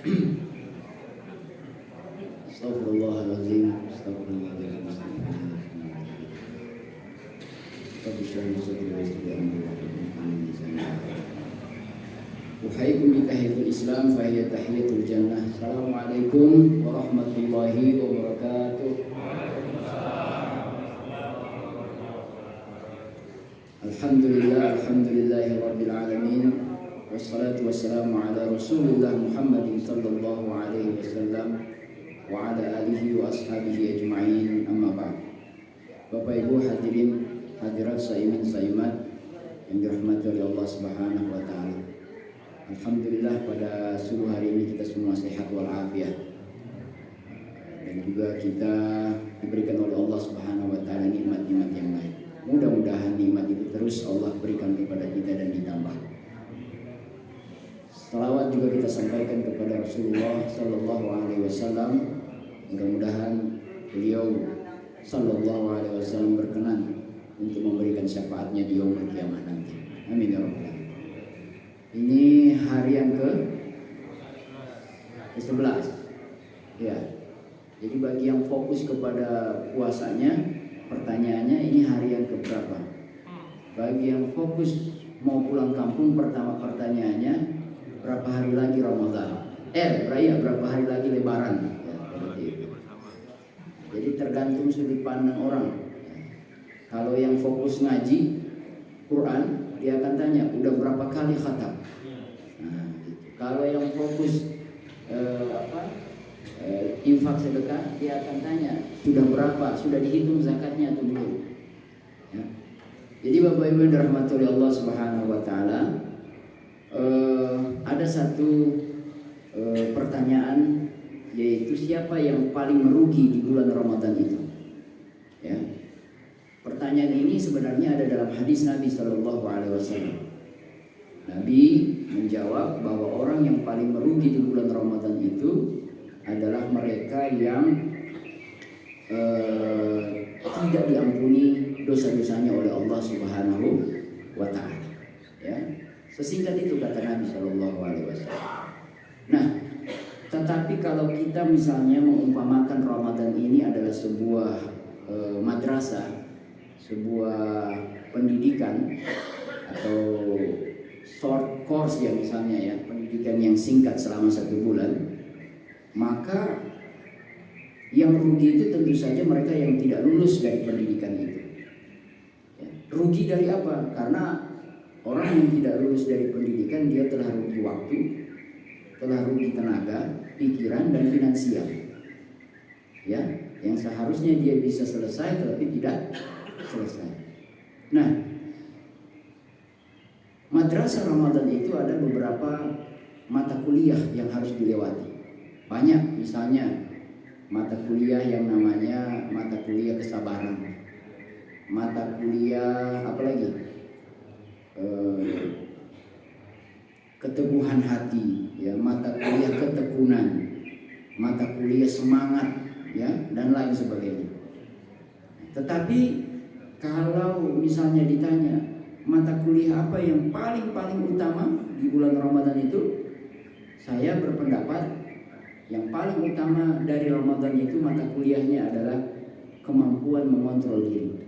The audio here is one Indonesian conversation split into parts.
Astagfirullahaladzim. Astagfirullahaladzim. Uhaikum bi tahiyatul Islam fa hiya tahiyatul jannah. Assalamualaikum warahmatullahi wabarakatuh. Alhamdulillahi rabbil alamin. Wassalatu wassalamu ala Rasulillah Muhammadin sallallahu alaihi wasallam wa ala alihi wa ashabihi ajma'in, amma ba'd. Bapak Ibu hadirin hadirat saimin saimat yang dirahmati oleh Allah Subhanahu wa taala. Alhamdulillah pada subuh hari ini kita semua sehat walafiat. Dan juga kita diberikan oleh Allah Subhanahu wa taala nikmat-nikmat yang lain. Mudah-mudahan nikmat itu terus Allah berikan kepada kita dan ditambah. Salawat juga kita sampaikan kepada Rasulullah sallallahu alaihi wasallam. Mudah-mudahan beliau sallallahu alaihi wasallam berkenan untuk memberikan syafaatnya di yaumul kiamah nanti. Amin ya rabbal alamin. Ini hari yang ke-11. Ya. Jadi bagi yang fokus kepada puasanya, pertanyaannya ini hari yang keberapa? Bagi yang fokus mau pulang kampung, pertama pertanyaannya berapa hari lagi Ramadan? Berapa hari lagi Lebaran? Jadi tergantung sudut pandang orang. Kalau yang fokus ngaji Quran, dia akan tanya udah berapa kali khatam. Nah, kalau yang fokus infak sedekah, dia akan tanya sudah berapa, sudah dihitung zakatnya atau belum. Ya. Jadi Bapak Ibu yang dirahmati oleh Allah Subhanahu wa taala, ada satu pertanyaan, yaitu siapa yang paling merugi di bulan Ramadan itu? Ya. Pertanyaan ini sebenarnya ada dalam hadis Nabi Shallallahu Alaihi Wasallam. Nabi menjawab bahwa orang yang paling merugi di bulan Ramadan itu adalah mereka yang tidak diampuni dosa-dosanya oleh Allah Subhanahu wa taala. Ya. Sesingkat itu kata Nabi Shallallahu Alaihi Wasallam. Nah, tetapi kalau kita misalnya mengumpamakan Ramadan ini adalah sebuah madrasah, sebuah pendidikan atau short course ya misalnya ya, pendidikan yang singkat selama 1 bulan, maka yang rugi itu tentu saja mereka yang tidak lulus dari pendidikan itu. Ya, rugi dari apa? Karena orang yang tidak lulus dari pendidikan, dia telah rugi waktu, telah rugi tenaga, pikiran, dan finansial. Ya, yang seharusnya dia bisa selesai tetapi tidak selesai. Nah, madrasah Ramadan itu ada beberapa mata kuliah yang harus dilewati. Banyak, misalnya mata kuliah yang namanya mata kuliah kesabaran, mata kuliah apa lagi? Keteguhan hati, ya, mata kuliah ketekunan, mata kuliah semangat, ya, dan lain sebagainya. Tetapi kalau misalnya ditanya mata kuliah apa yang paling utama di bulan Ramadan itu, saya berpendapat yang paling utama dari Ramadan itu mata kuliahnya adalah kemampuan mengontrol diri,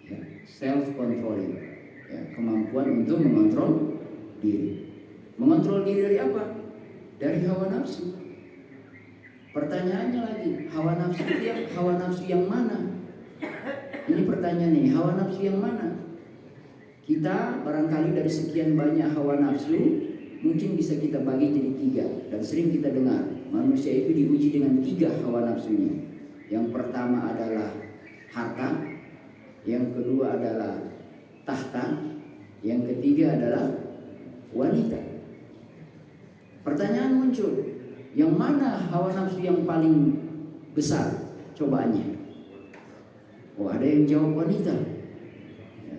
ya, self controlling, ya, kemampuan untuk mengontrol diri. Mengontrol diri dari apa? Dari hawa nafsu. Pertanyaannya lagi, hawa nafsu yang mana? Ini pertanyaan ini, hawa nafsu yang mana? Kita barangkali dari sekian banyak hawa nafsu, mungkin bisa kita bagi jadi 3. Dan sering kita dengar, manusia itu diuji dengan 3 hawa nafsunya. Yang pertama adalah harta, yang kedua adalah tahta, yang ketiga adalah wanita. Pertanyaan muncul, yang mana hawa nafsu yang paling besar cobaannya? Oh, ada yang jawab wanita. Ya.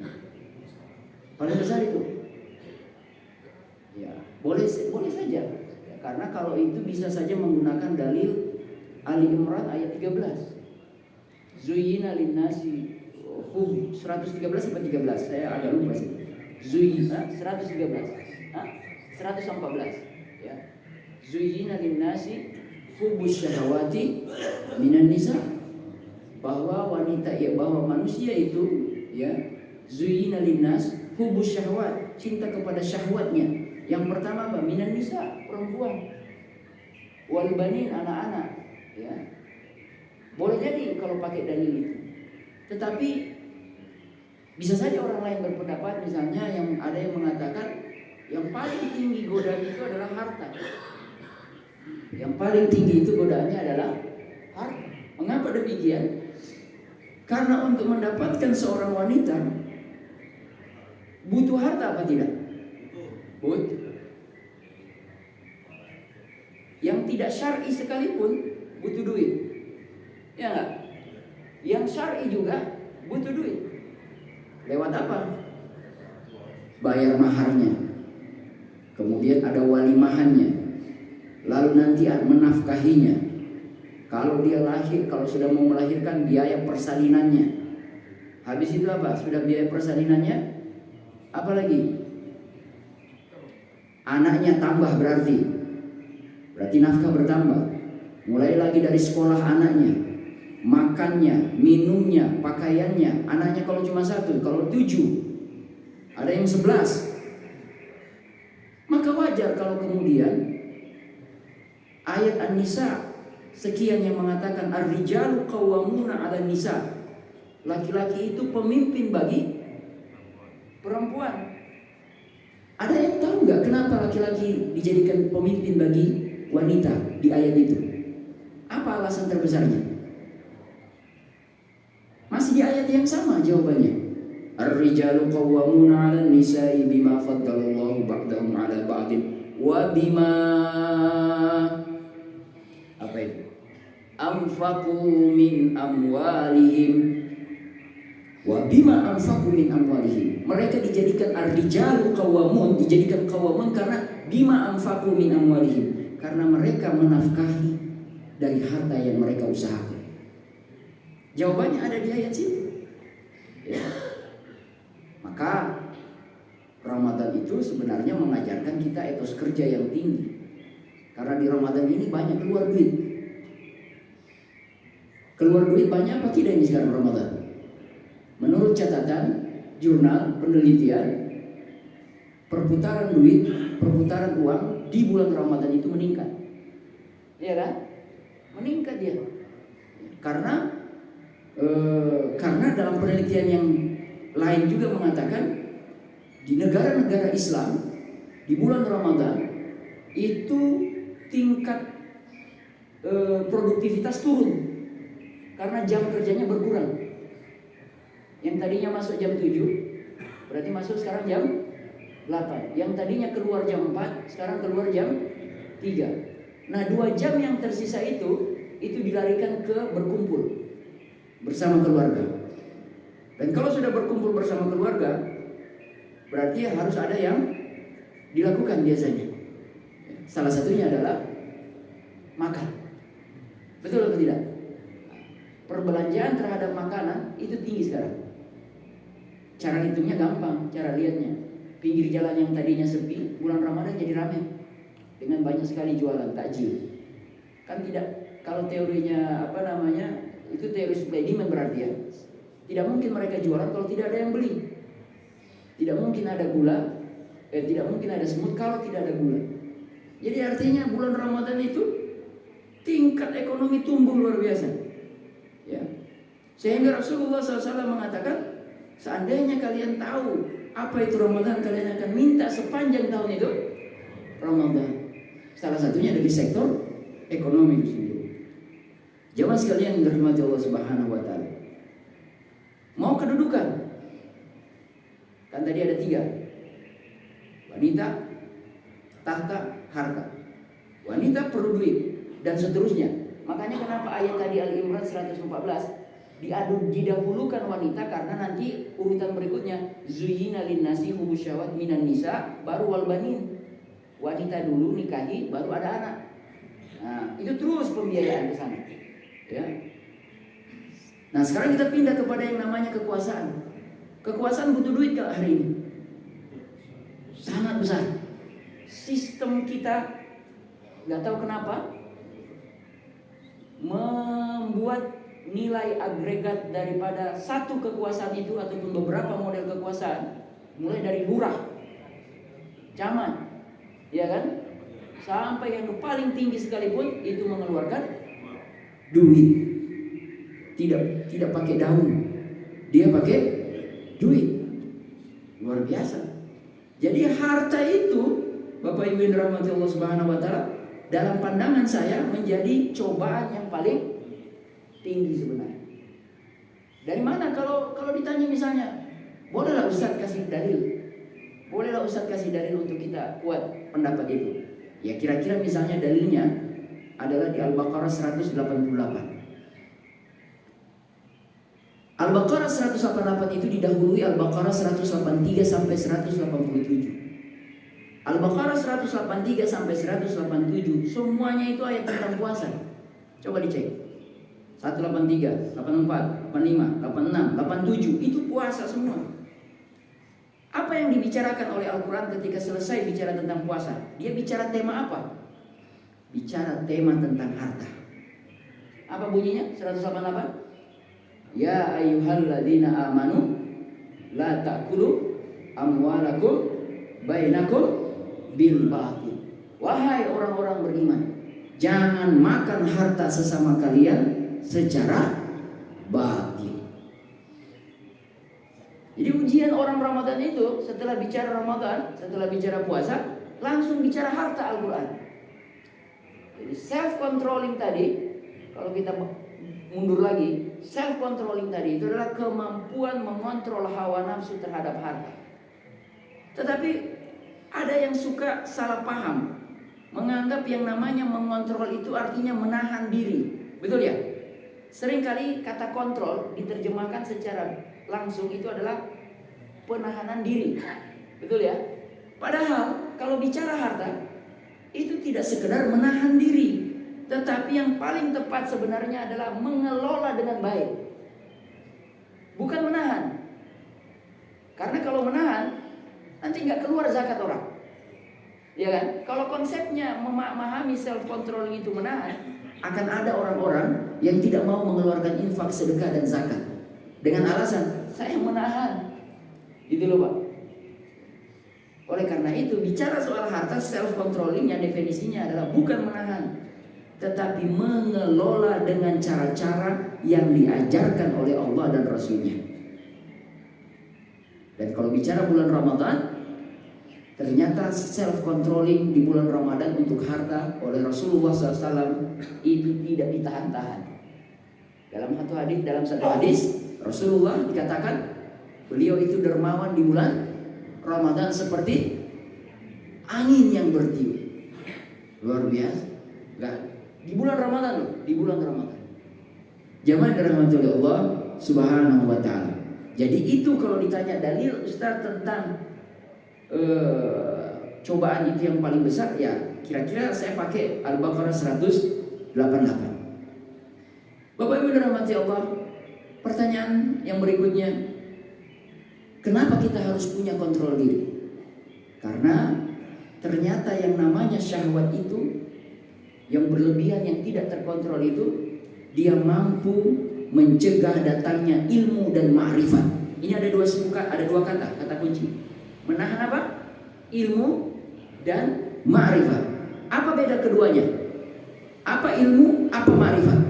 Paling besar itu. Ya, boleh saja. Ya, karena kalau itu bisa saja menggunakan dalil Ali Imran ayat 13. Zuyyina linnasi hub 113 atau 13? Saya agak lupa sih. Zuyyina 113. 114. Ya. Zuyyina linnasi hubus syahawati minan nisa, bahwa wanita bahwa manusia itu ya, zuyyina linnas hubus syahwat, cinta kepada syahwatnya. Yang pertama apa? Minan nisa, perempuan. Wal banin, anak-anak, ya. Boleh jadi kalau pakai dalil itu. Tetapi bisa saja orang lain berpendapat, misalnya yang ada yang mengatakan yang paling tinggi godaan itu adalah harta. Yang paling tinggi itu godaannya adalah harta. Mengapa demikian? Karena untuk mendapatkan seorang wanita butuh harta apa tidak? Butuh. Yang tidak syar'i sekalipun butuh duit. Ya enggak? Yang syar'i juga butuh duit. Lewat apa? Bayar maharnya. Kemudian ada walimahannya. Lalu nanti menafkahinya. Kalau dia lahir, kalau sudah mau melahirkan, biaya persalinannya. Habis itu apa? Sudah biaya persalinannya, apa lagi? Anaknya tambah berarti nafkah bertambah. Mulai lagi dari sekolah anaknya, makannya, minumnya, pakaiannya. Anaknya kalau cuma 1, kalau 7, ada yang 11. Maka wajar kalau kemudian ayat An-Nisa sekian yang mengatakan ar-rijalu qawwamuna 'alan nisa. Laki-laki itu pemimpin bagi perempuan. Ada yang tahu nggak kenapa laki-laki dijadikan pemimpin bagi wanita di ayat itu? Apa alasan terbesarnya? Masih di ayat yang sama jawabannya. Ar-rijalu qawwamuna 'alan nisa'i bima faddalallahu ba'dahum 'ala ba'din wa bima apa itu? Anfaqu min amwalihim wa bima anfaqu min amwalihim. Mereka dijadikan ar-rijalu qawwamun, dijadikan qawwamun karena bima anfaqu min amwalihim, karena mereka menafkahi dari harta yang mereka usahakan. Jawabannya ada di ayat situ. Ya. Maka Ramadan itu sebenarnya mengajarkan kita etos kerja yang tinggi. Karena di Ramadan ini banyak keluar duit. Keluar duit banyak apa tidak ini sekarang Ramadan? Menurut catatan jurnal penelitian, perputaran duit, perputaran uang di bulan Ramadan itu meningkat. Iya kan? Meningkat dia. Karena dalam penelitian yang lain juga mengatakan di negara-negara Islam di bulan Ramadan itu tingkat produktivitas turun karena jam kerjanya berkurang. Yang tadinya masuk jam 7 berarti masuk sekarang jam 8. Yang tadinya keluar jam 4 sekarang keluar jam 3. Nah 2 jam yang tersisa itu dilarikan ke berkumpul bersama keluarga. Dan kalau sudah berkumpul bersama keluarga, berarti harus ada yang dilakukan biasanya. Salah satunya adalah makan. Betul atau tidak? Perbelanjaan terhadap makanan itu tinggi sekarang. Cara hitungnya gampang, cara lihatnya. Pinggir jalan yang tadinya sepi, bulan Ramadan jadi ramai dengan banyak sekali jualan takjil. Kan tidak, kalau teorinya itu teori supply demand berarti ya. Tidak mungkin mereka jualan kalau tidak ada yang beli. Tidak mungkin ada gula, tidak mungkin ada semut kalau tidak ada gula. Jadi artinya bulan Ramadan itu tingkat ekonomi tumbuh luar biasa. Ya. Sehingga Rasulullah SAW mengatakan, seandainya kalian tahu apa itu Ramadan, kalian akan minta sepanjang tahun itu Ramadan. Salah satunya dari sektor ekonomi itu sendiri. Jamaah sekalian yang dirahmati Allah Subhanahu wa taala. Mau kedudukan? Kan tadi ada 3. Wanita, tahta, harta. Wanita perlu duit dan seterusnya. Makanya kenapa ayat tadi Al-Imran 114 didahulukan wanita, karena nanti urutan berikutnya zuyyina linnasi hubus syahwat minan nisa, baru wal banin. Wanita dulu nikahi, baru ada anak. Nah, itu terus pembiayaan ke sana. Ya. Nah, sekarang kita pindah kepada yang namanya kekuasaan. Kekuasaan butuh duit kalau hari ini. Sangat besar. Sistem kita nggak tahu kenapa, membuat nilai agregat daripada satu kekuasaan itu ataupun beberapa model kekuasaan, mulai dari lurah, camat, ya kan, sampai yang paling tinggi sekalipun itu mengeluarkan duit. Tidak pakai daun, dia pakai duit. Luar biasa. Jadi harta itu, Bapak Ibu yang dirahmati Allah Subhanahu wa taala, dalam pandangan saya menjadi cobaan yang paling tinggi sebenarnya. Dari mana kalau ditanya misalnya, bolehlah Ustaz kasih dalil. Bolehlah Ustaz kasih dalil untuk kita kuat pendapat itu. Ya kira-kira misalnya dalilnya adalah di Al-Baqarah 188. Al-Baqarah 188 itu didahului Al-Baqarah 183 sampai 187. Al-Baqarah 183 sampai 187 semuanya itu ayat tentang puasa. Coba dicek. 183, 84, 85, 86, 87 itu puasa semua. Apa yang dibicarakan oleh Al-Quran ketika selesai bicara tentang puasa? Dia bicara tema apa? Bicara tema tentang harta. Apa bunyinya? 188. Ya ayyuhalladzina amanu la ta'kulu amwalakum bainakum bil batil. Wahai orang-orang beriman, jangan makan harta sesama kalian secara batil. Jadi ujian orang Ramadan itu setelah bicara Ramadan, setelah bicara puasa, langsung bicara harta Al-Quran. Jadi self controlling tadi, kalau kita mundur lagi, self controlling tadi itu adalah kemampuan mengontrol hawa nafsu terhadap harta. Tetapi ada yang suka salah paham, menganggap yang namanya mengontrol itu artinya menahan diri. Betul ya? Seringkali kata kontrol diterjemahkan secara langsung itu adalah penahanan diri. Betul ya? Padahal kalau bicara harta itu tidak sekedar menahan diri, tetapi yang paling tepat sebenarnya adalah mengelola dengan baik. Bukan menahan. Karena kalau menahan, nanti nggak keluar zakat orang. Ya kan? Kalau konsepnya memahami self controlling itu menahan, akan ada orang-orang yang tidak mau mengeluarkan infak, sedekah dan zakat dengan alasan saya menahan. Gitu loh Pak. Oleh karena itu bicara soal harta, self controllingnya definisinya adalah bukan menahan, tetapi mengelola dengan cara-cara yang diajarkan oleh Allah dan Rasulnya. Dan kalau bicara bulan Ramadan, ternyata self controlling di bulan Ramadan untuk harta oleh Rasulullah SAW itu tidak ditahan-tahan. Dalam satu hadis Rasulullah dikatakan beliau itu dermawan di bulan Ramadan seperti angin yang bertiup. Luar biasa. Enggak. Di bulan Ramadan loh, di bulan Ramadan. Jamaah dirahmati oleh Allah Subhanahu wa taala. Jadi itu kalau ditanya dalil Ustaz tentang cobaan itu yang paling besar, ya kira-kira saya pakai Al-Baqarah 188. Bapak Ibu dirahmati Allah, pertanyaan yang berikutnya, kenapa kita harus punya kontrol diri? Karena ternyata yang namanya syahwat itu yang berlebihan, yang tidak terkontrol itu, dia mampu mencegah datangnya ilmu dan ma'rifat. Ini ada dua kata kunci. Menahan apa? Ilmu dan ma'rifat. Apa beda keduanya? Apa ilmu, apa ma'rifat?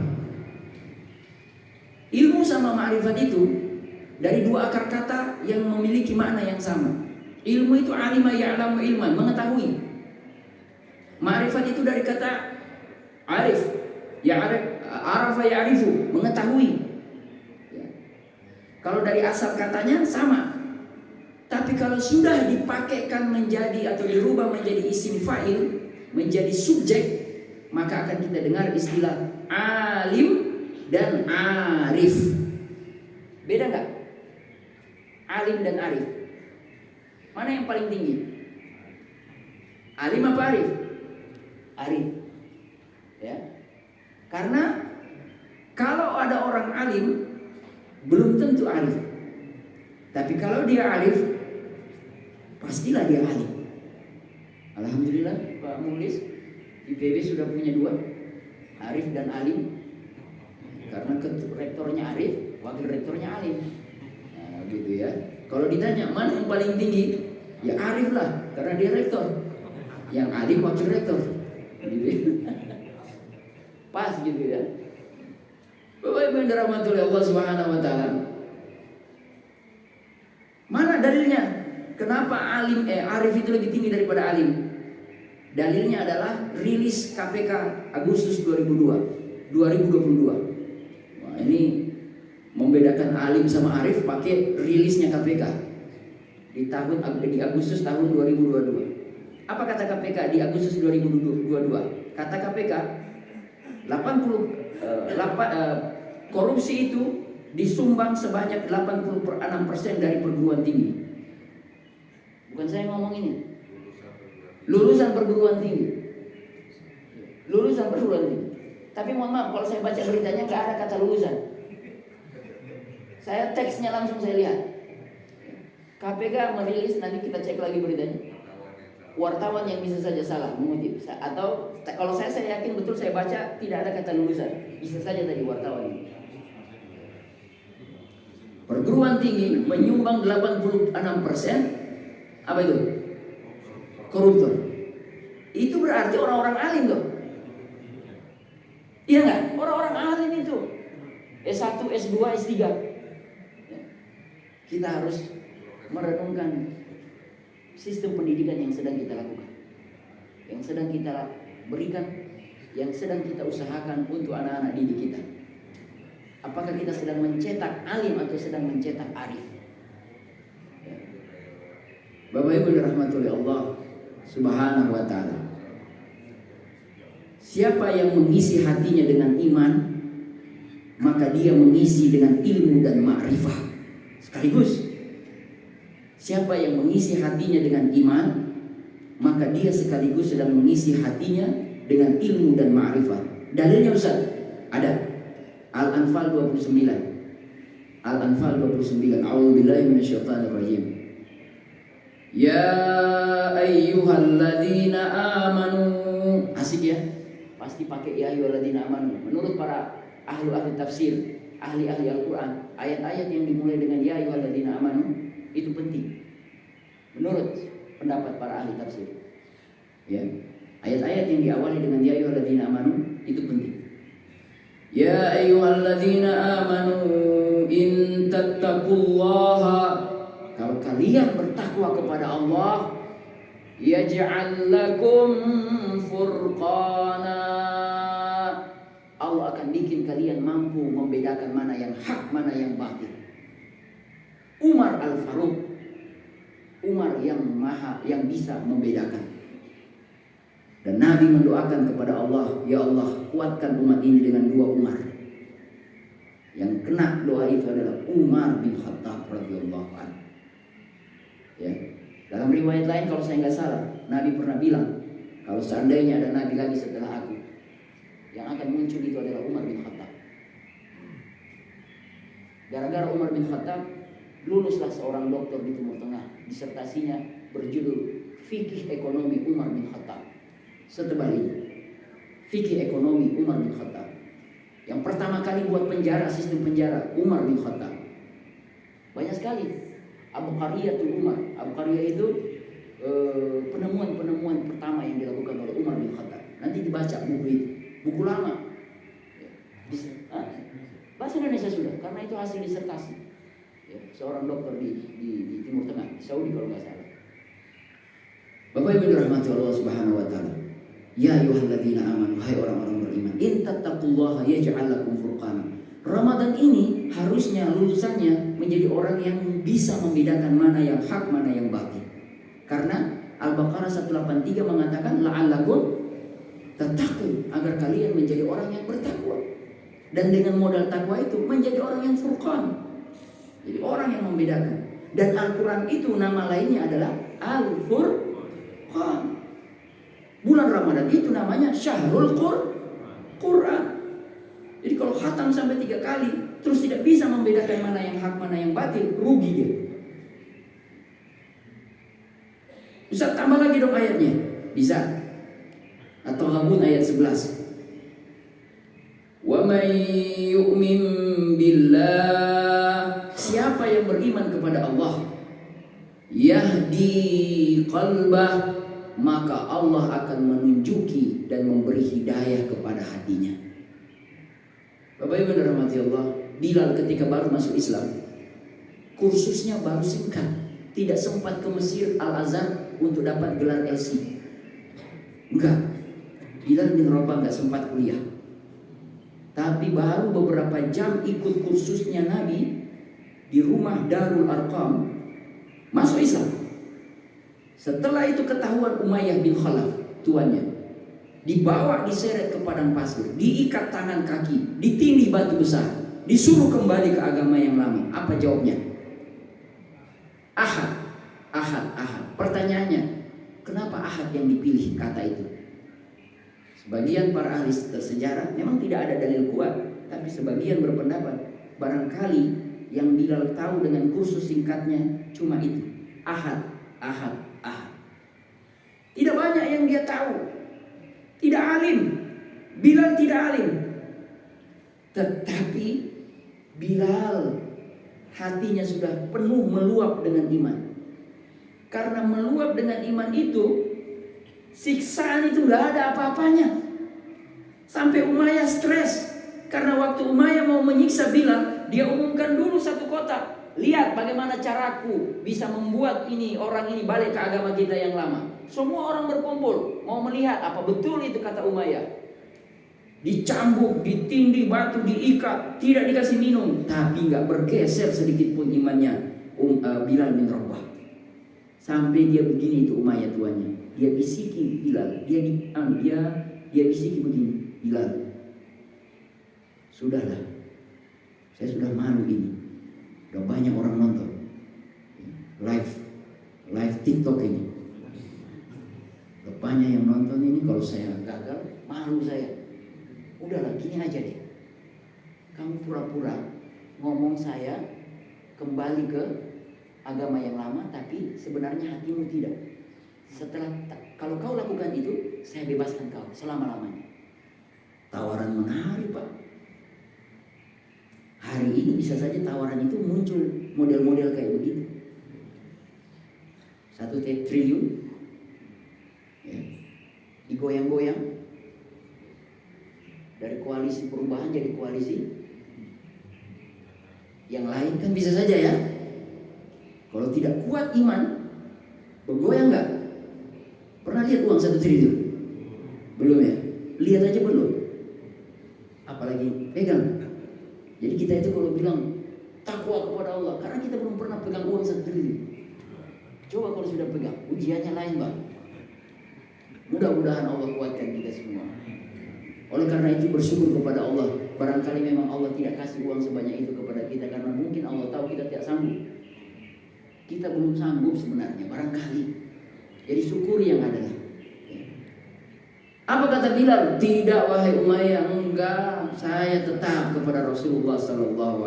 Ilmu sama ma'rifat itu dari dua akar kata yang memiliki makna yang sama. Ilmu itu alima ya'lamu ilman, mengetahui. Ma'rifat itu dari kata arif, arafa ya'rifu, mengetahui. Ya. Kalau dari asal katanya sama. Tapi kalau sudah dipakaikan menjadi atau dirubah menjadi isim fa'il, menjadi subjek, maka akan kita dengar istilah alim dan arif. Beda nggak? Alim dan arif. Mana yang paling tinggi? Alim apa arif? Arif. Ya. Karena kalau ada orang alim belum tentu arif. Tapi kalau dia arif, pastilah dia alim. Alhamdulillah Pak Mulis IPB sudah punya dua, Arif dan Alim. Karena rektornya Arif, wakil rektornya Alim. Nah, gitu ya. Kalau ditanya mana yang paling tinggi, ya Arif lah, karena dia rektor. Yang Alim wakil rektor. Gitu. Pas gitu ya. Bapak Ibu yang dirahmati oleh Allah Subhanahu wa taala. Mana dalilnya? Kenapa Arif itu lebih tinggi daripada Alim? Dalilnya adalah rilis KPK Agustus 2022. Wah, ini membedakan Alim sama Arif pakai rilisnya KPK di Agustus tahun 2022. Apa kata KPK di Agustus 2022? Kata KPK, korupsi itu disumbang sebanyak 86% dari perguruan tinggi. Bukan saya ngomong ini. Lulusan perguruan tinggi. Tapi mohon maaf, kalau saya baca beritanya nggak ada kata lulusan. Saya teksnya langsung saya lihat. KPK merilis, nanti kita cek lagi beritanya. Wartawan yang bisa saja salah mengutip, atau kalau saya yakin betul saya baca tidak ada kata lulusan. Bisa saja tadi wartawan ini. Perguruan tinggi menyumbang 86%. Apa itu? Koruptor. Itu berarti orang-orang alim dong. Iya nggak? Orang-orang alim itu S1, S2, S3. Kita harus merenungkan sistem pendidikan yang sedang kita lakukan, yang sedang kita berikan, yang sedang kita usahakan untuk anak-anak didik kita. Apakah kita sedang mencetak alim atau sedang mencetak arif? Bapak Ibu dirahmati oleh Allah Subhanahu wa taala. Siapa yang mengisi hatinya dengan iman, maka dia mengisi dengan ilmu dan ma'rifah sekaligus. Siapa yang mengisi hatinya dengan iman, maka dia sekaligus sedang mengisi hatinya dengan ilmu dan ma'rifah. Dalilnya Ustaz, ada Al-Anfal 29. Al-Anfal 29. A'udzubillahi minasyaitonir rajim. Ya ayyuhalladzina amanu. Asik ya? Pasti pakai ya ayyuhalladzina amanu. Menurut para ahli tafsir, ahli-ahli Al-Qur'an, ayat-ayat yang dimulai dengan ya ayyuhalladzina amanu itu penting. Menurut pendapat para ahli tafsir. Ya. Ayat-ayat yang diawali dengan ya ayyuhalladzina amanu itu penting. Ya ayyuhalladzina amanu in tattaqullaha, kalau kalian bertakwa kepada Allah, yaj'al lakum furqana, Allah akan bikin kalian mampu membedakan mana yang hak, mana yang batil. Umar Al-Faruq, Umar yang bisa membedakan. Dan Nabi mendoakan kepada Allah, ya Allah, kuatkan umat ini dengan dua Umar. Yang kena doa itu adalah Umar bin Khattab radhiyallahu anhu. Ya. Dalam riwayat lain kalau saya nggak salah, Nabi pernah bilang, kalau seandainya ada Nabi lagi setelah aku, yang akan muncul itu adalah Umar bin Khattab. Gara-gara Umar bin Khattab, luluslah seorang doktor di Timur Tengah. Disertasinya berjudul Fikih Ekonomi Umar bin Khattab. Setebal ini, Fikih Ekonomi Umar bin Khattab. Yang pertama kali buat penjara, sistem penjara, Umar bin Khattab. Banyak sekali. Abqariyatul Umar. Abqariyah itu penemuan-penemuan pertama yang dilakukan oleh Umar bin Khattab. Nanti dibaca buku itu, buku lama. Bahasa Indonesia sudah, karena itu hasil disertasi. Ya, seorang dokter di Timur Tengah, di Saudi kalau nggak salah. Bapak Ibu dirahmati Allah Subhanahu wa taala. Ya ayyuhalladzina amanu, hai orang-orang beriman, in tattaqullaha yaj'al lakum furqana. Ramadan ini harusnya lulusannya menjadi orang yang bisa membedakan mana yang hak, mana yang batil. Karena Al-Baqarah 183 mengatakan la'allakum tattaqun, agar kalian menjadi orang yang bertakwa. Dan dengan modal takwa itu menjadi orang yang furqan. Jadi orang yang membedakan. Dan Al-Quran itu nama lainnya adalah Al-Furqan. Bulan Ramadan itu namanya Syahrul Quran. Jadi kalau khatam sampai 3 kali terus tidak bisa membedakan mana yang hak, mana yang batil, rugi dia. Bisa tambah lagi dong ayatnya? Bisa. At-Taghabun ayat 11. Wa may yu'min billah, siapa yang beriman kepada Allah, yahdi qalbah, maka Allah akan menunjuki dan memberi hidayah kepada hatinya. Bapak Ibu dirahmati Allah, Bilal ketika baru masuk Islam, kursusnya baru singkat, tidak sempat ke Mesir Al-Azhar untuk dapat gelar LC. Enggak, Bilal bin Rabah enggak sempat kuliah. Tapi baru beberapa jam ikut kursusnya Nabi di rumah Darul Arqam, masuk Islam. Setelah itu ketahuan Umayyah bin Khalaf, tuannya, dibawa diseret ke padang pasir, diikat tangan kaki, ditindih batu besar, disuruh kembali ke agama yang lama. Apa jawabnya? Ahad, Ahad, Ahad. Pertanyaannya, kenapa Ahad yang dipilih kata itu? Sebagian para ahli sejarah memang tidak ada dalil kuat, tapi sebagian berpendapat barangkali yang Bilal tahu dengan kursus singkatnya cuma itu, Ahad, Ahad, Ahad. Tidak banyak yang dia tahu. Tidak alim. Bilal tidak alim. Tetapi Bilal hatinya sudah penuh meluap dengan iman. Karena meluap dengan iman itu, siksaan itu gak ada apa-apanya. Sampai Umayyah stres. Karena waktu Umayyah mau menyiksa Bilal, dia umumkan dulu satu kotak. Lihat bagaimana caraku bisa membuat orang ini balik ke agama kita yang lama. Semua orang berkumpul mau melihat apa betul itu kata Umayyah. Dicambuk, ditindih batu, diikat, tidak dikasih minum, tapi nggak bergeser sedikit pun imannya Bilal bin Rabah. Sampai dia begini itu Umayyah tuannya, dia bisiki Bilal, dia bisiki begini, Bilal, sudahlah, saya sudah malu ini, udah banyak orang nonton live TikTok ini. Banyak yang nonton ini, kalau saya gagal, malu saya. Udahlah, gini aja deh. Kamu pura-pura ngomong saya kembali ke agama yang lama, tapi sebenarnya hatimu tidak. Kalau kau lakukan itu, saya bebaskan kau selama-lamanya. Tawaran menarik, Pak. Hari ini bisa saja tawaran itu muncul model-model kayak begitu. 1 triliun digoyang-goyang dari koalisi perubahan jadi koalisi yang lain, kan bisa saja ya. Kalau tidak kuat iman, bergoyang nggak? Pernah lihat uang 1 triliun? Belum ya? Lihat aja belum. Apalagi pegang. Jadi kita itu kalau bilang takwa kepada Allah, karena kita belum pernah pegang uang 1 triliun. Coba kalau sudah pegang, ujiannya lain, Bang. Mudah-mudahan Allah kuatkan kita semua. Oleh karena itu bersyukur kepada Allah. Barangkali memang Allah tidak kasih uang sebanyak itu kepada kita karena mungkin Allah tahu kita tidak sanggup. Kita belum sanggup sebenarnya, barangkali. Jadi syukuri yang ada. Apa kata Bilal? Tidak wahai Umayyah, enggak. Saya tetap kepada Rasulullah SAW.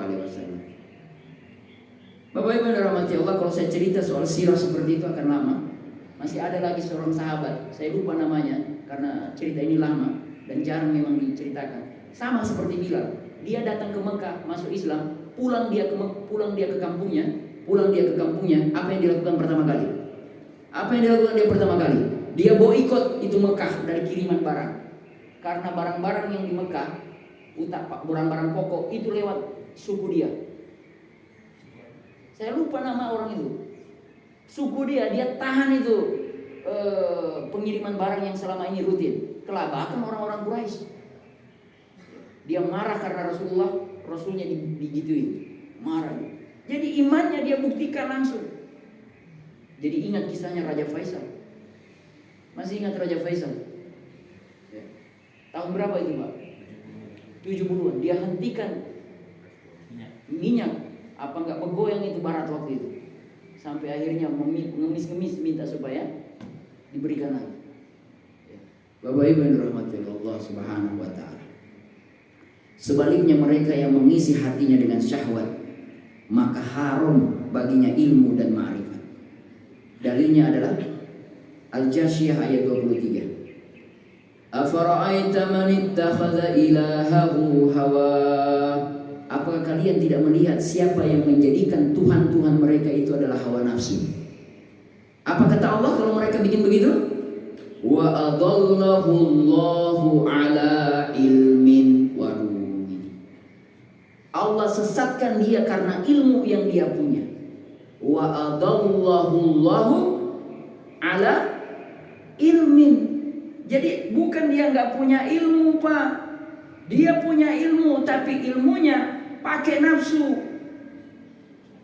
Bapak Ibu yang dirahmati Allah, kalau saya cerita soal sirah seperti itu akan lama. Masih ada lagi seorang sahabat, saya lupa namanya karena cerita ini lama dan jarang memang diceritakan. Sama seperti Bilal, dia datang ke Mekah, masuk Islam, pulang dia ke kampungnya. Apa yang dilakukan pertama kali? Dia boikot itu Mekah dari kiriman barang. Karena barang-barang yang di Mekah, barang-barang pokok itu lewat suku dia. Saya lupa nama orang itu. Suku dia tahan itu pengiriman barang yang selama ini rutin. Kelabakan orang-orang Quraisy. Dia marah karena Rasulnya digituin. Marah. Jadi imannya dia buktikan langsung. Jadi ingat kisahnya Raja Faisal. Masih ingat Raja Faisal? Ya. Tahun berapa itu, Pak? 70-an. Dia hentikan minyak. Apa enggak bergoyang itu barat waktu itu. Sampai akhirnya ngemis-ngemis minta supaya diberikan lagi. Bapak Ibu yang dirahmati Allah Subhanahu wa taala. Sebaliknya mereka yang mengisi hatinya dengan syahwat, maka haram baginya ilmu dan ma'rifat. Dalilnya adalah Al-Jasyiyah ayat 23. Afara'aita man ittakhadha ilahahu hawa. Apakah kalian tidak melihat siapa yang menjadikan Tuhan-Tuhan mereka itu adalah hawa nafsu? Apa kata Allah kalau mereka bikin begitu? Wa adallahu Allahu ala ilmin. Waduh, Allah sesatkan dia karena ilmu yang dia punya. Wa adallahu Allahu ala ilmin. Jadi bukan dia nggak punya ilmu, Pak. Dia punya ilmu, tapi ilmunya pakai nafsu.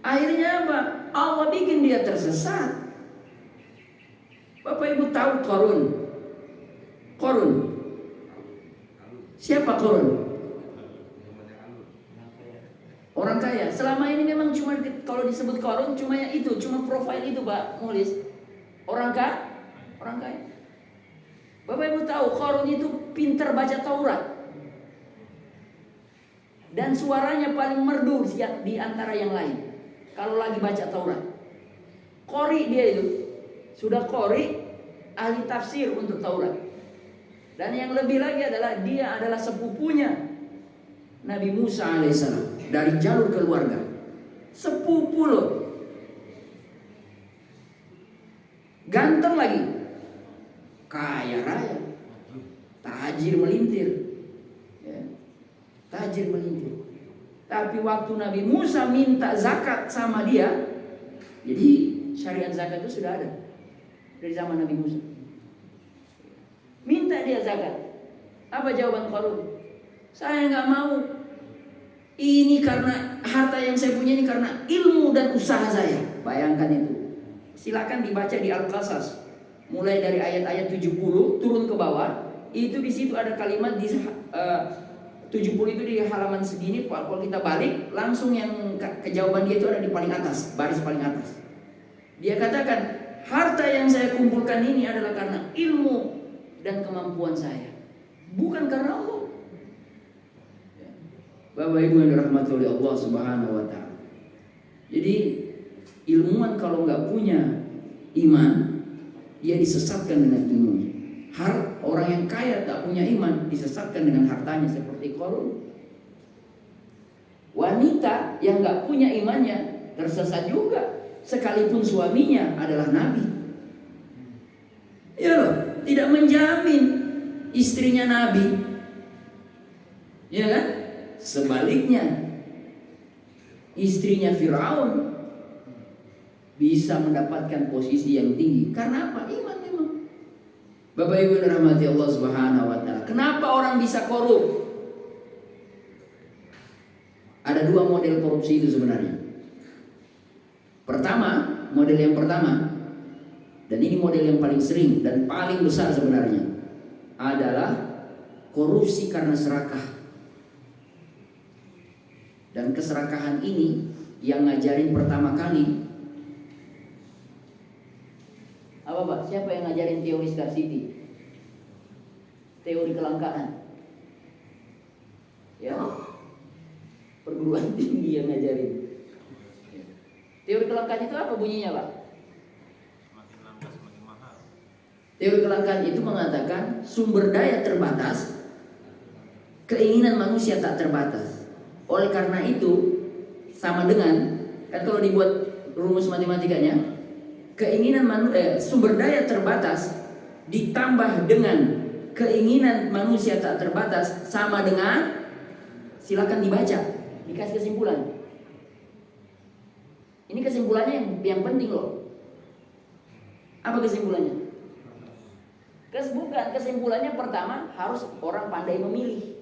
Akhirnya apa? Allah bikin dia tersesat. Bapak Ibu tahu Qarun? Qarun. Siapa Qarun? Orang kaya. Selama ini memang cuma kalau disebut Qarun cuma itu, cuma profil itu, Pak Mulis. Orang kaya. Bapak Ibu tahu Qarun itu pintar baca Taurat. Dan suaranya paling merdu di antara yang lain. Kalau lagi baca Taurat. Qori dia itu. Sudah qori, ahli tafsir untuk Taurat. Dan yang lebih lagi adalah dia adalah sepupunya Nabi Musa alaihissalam. Dari jalur keluarga. Sepupu loh. Ganteng lagi. Kaya raya, tajir melintir, ya. Tajir melintir. Tapi waktu Nabi Musa minta zakat sama dia, jadi syariat zakat itu sudah ada dari zaman Nabi Musa. Minta dia zakat. Apa jawaban Qarun? Saya nggak mau. Ini karena harta yang saya punya ini karena ilmu dan usaha saya. Bayangkan itu. Silakan dibaca di Al-Qasas. Mulai dari ayat-ayat 70 turun ke bawah, itu di situ ada kalimat di 70 itu di halaman segini. Kalau kita balik langsung yang kejawaban dia itu ada di paling atas, baris paling atas. Dia katakan, harta yang saya kumpulkan ini adalah karena ilmu dan kemampuan saya, bukan karena Allah. Bapak Ibu yang dirahmati oleh Allah Subhanahu wa taala. Jadi ilmuwan kalau nggak punya iman, dia disesatkan dengan ilmunya. Orang yang kaya tak punya iman disesatkan dengan hartanya seperti Qarun. Wanita yang nggak punya imannya tersesat juga, sekalipun suaminya adalah nabi. Ya loh, tidak menjamin istrinya nabi. Ya kan? Sebaliknya, istrinya Firaun bisa mendapatkan posisi yang tinggi. Karena apa? Iman memang. Bapak Ibu yang dirahmati Allah Subhanahu wa taala. Kenapa orang bisa korup? Ada dua model korupsi itu sebenarnya. Model yang pertama, dan ini model yang paling sering dan paling besar sebenarnya, adalah korupsi karena serakah. Dan keserakahan ini yang ngajarin pertama kali apa Pak? Siapa yang ngajarin teori scarcity? Teori kelangkaan. Ya, perguruan tinggi yang ngajarin. Teori kelangkaan itu apa bunyinya Pak? Semakin lama semakin mahal. Teori kelangkaan itu mengatakan sumber daya terbatas, keinginan manusia tak terbatas. Oleh karena itu sama dengan, kan kalau dibuat rumus matematikanya, sumber daya terbatas ditambah dengan keinginan manusia tak terbatas sama dengan, silakan dibaca, dikasih kesimpulan. Ini kesimpulannya yang penting loh. Apa kesimpulannya? Bukan, kesimpulannya pertama harus orang pandai memilih.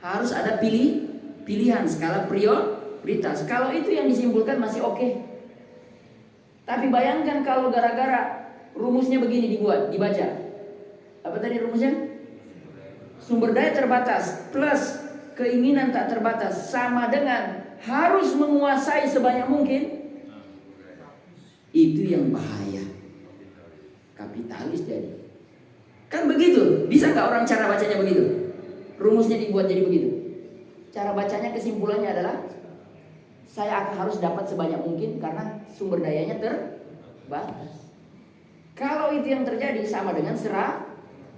Harus ada pilihan, skala prioritas. Kalau itu yang disimpulkan masih oke. Tapi bayangkan kalau gara-gara rumusnya begini dibaca. Apa tadi rumusnya? Sumber daya terbatas plus keinginan tak terbatas sama dengan harus menguasai sebanyak mungkin. Itu yang bahaya. Kapitalis jadi. Kan begitu. Bisa nggak orang cara bacanya begitu? Rumusnya dibuat jadi begitu. Cara bacanya kesimpulannya adalah saya akan harus dapat sebanyak mungkin karena sumber dayanya terbatas. Kalau itu yang terjadi sama dengan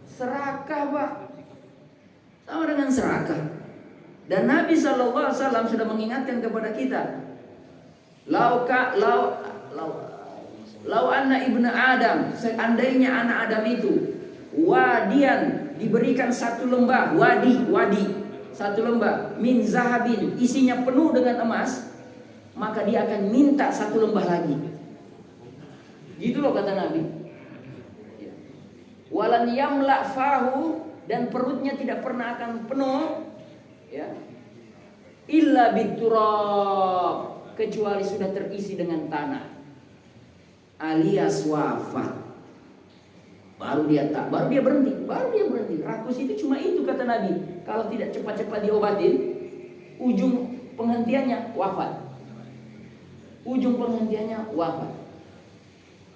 Serakah, Pak. Sama dengan serakah. Dan Nabi SAW sudah mengingatkan kepada kita, lau anna ibna Adam, seandainya anak Adam itu wadian, diberikan satu lembah, wadi, satu lembah min zahabin, isinya penuh dengan emas, maka dia akan minta satu lembah lagi. Gitu loh kata Nabi. Walan yamla fahu, dan perutnya tidak pernah akan penuh, ya, illa biturab, kecuali sudah terisi dengan tanah, alias wafat. Baru dia berhenti. Rakus itu cuma itu kata Nabi. Kalau tidak cepat-cepat diobatin, ujung penghentiannya wafat.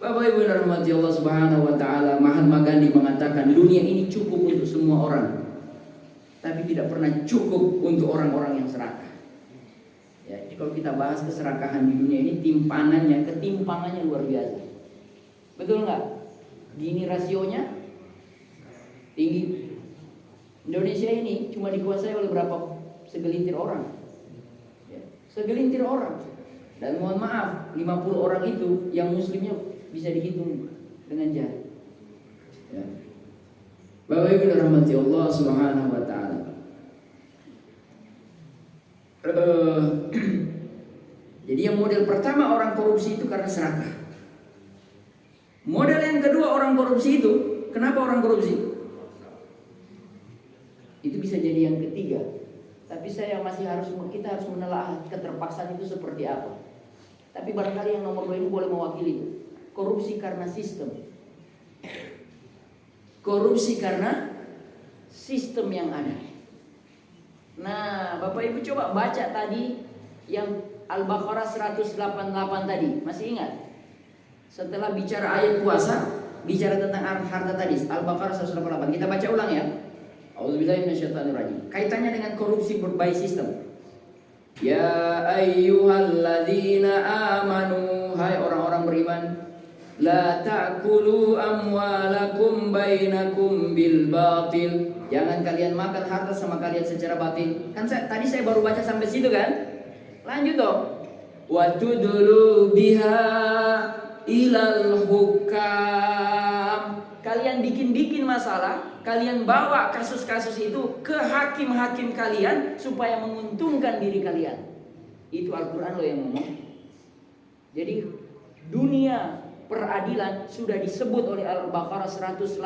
Bapak Ibu rahmati Allah Subhanahu wa taala, Mahatma Gandhi mengatakan dunia ini cukup untuk semua orang, tapi tidak pernah cukup untuk orang-orang yang serakah. Ya, jadi kalau kita bahas keserakahan di dunia ini, ketimpangannya luar biasa. Betul nggak? Gini rasionya tinggi. Indonesia ini cuma dikuasai oleh berapa segelintir orang. Ya, segelintir orang. Dan mohon maaf, 50 orang itu yang muslimnya bisa dihitung dengan jari. Ya. Bapak Ibu rahmati Allah Subhanahu wa taala. Jadi yang model pertama orang korupsi itu karena serakah. Model yang kedua orang korupsi itu, kenapa orang korupsi? Itu bisa jadi yang ketiga. Tapi kita harus menelaah keterpaksaan itu seperti apa. Tapi barangkali yang nomor 2 ini boleh mewakili itu. Korupsi karena sistem. Korupsi karena sistem yang ada. Nah, Bapak Ibu coba baca tadi yang Al-Baqarah 188 tadi. Masih ingat? Setelah bicara ayat puasa, bicara tentang harta tadi, Al-Baqarah 188. Kita baca ulang ya. A'udzubillahi minasyaitonirrajim. Kaitannya dengan korupsi by system. Ya ayyuhalladzina amanu, hai orang-orang beriman, la ta'kulu amwalakum bainakum bil batil. Jangan kalian makan harta sama kalian secara batil. Kan tadi saya baru baca sampai situ kan? Lanjut dong. Wa tudlu biha ilal hukam. Kalian bikin masalah, kalian bawa kasus-kasus itu ke hakim-hakim kalian supaya menguntungkan diri kalian. Itu Al-Quran loh yang ngomong. Jadi dunia peradilan sudah disebut oleh Al-Baqarah 188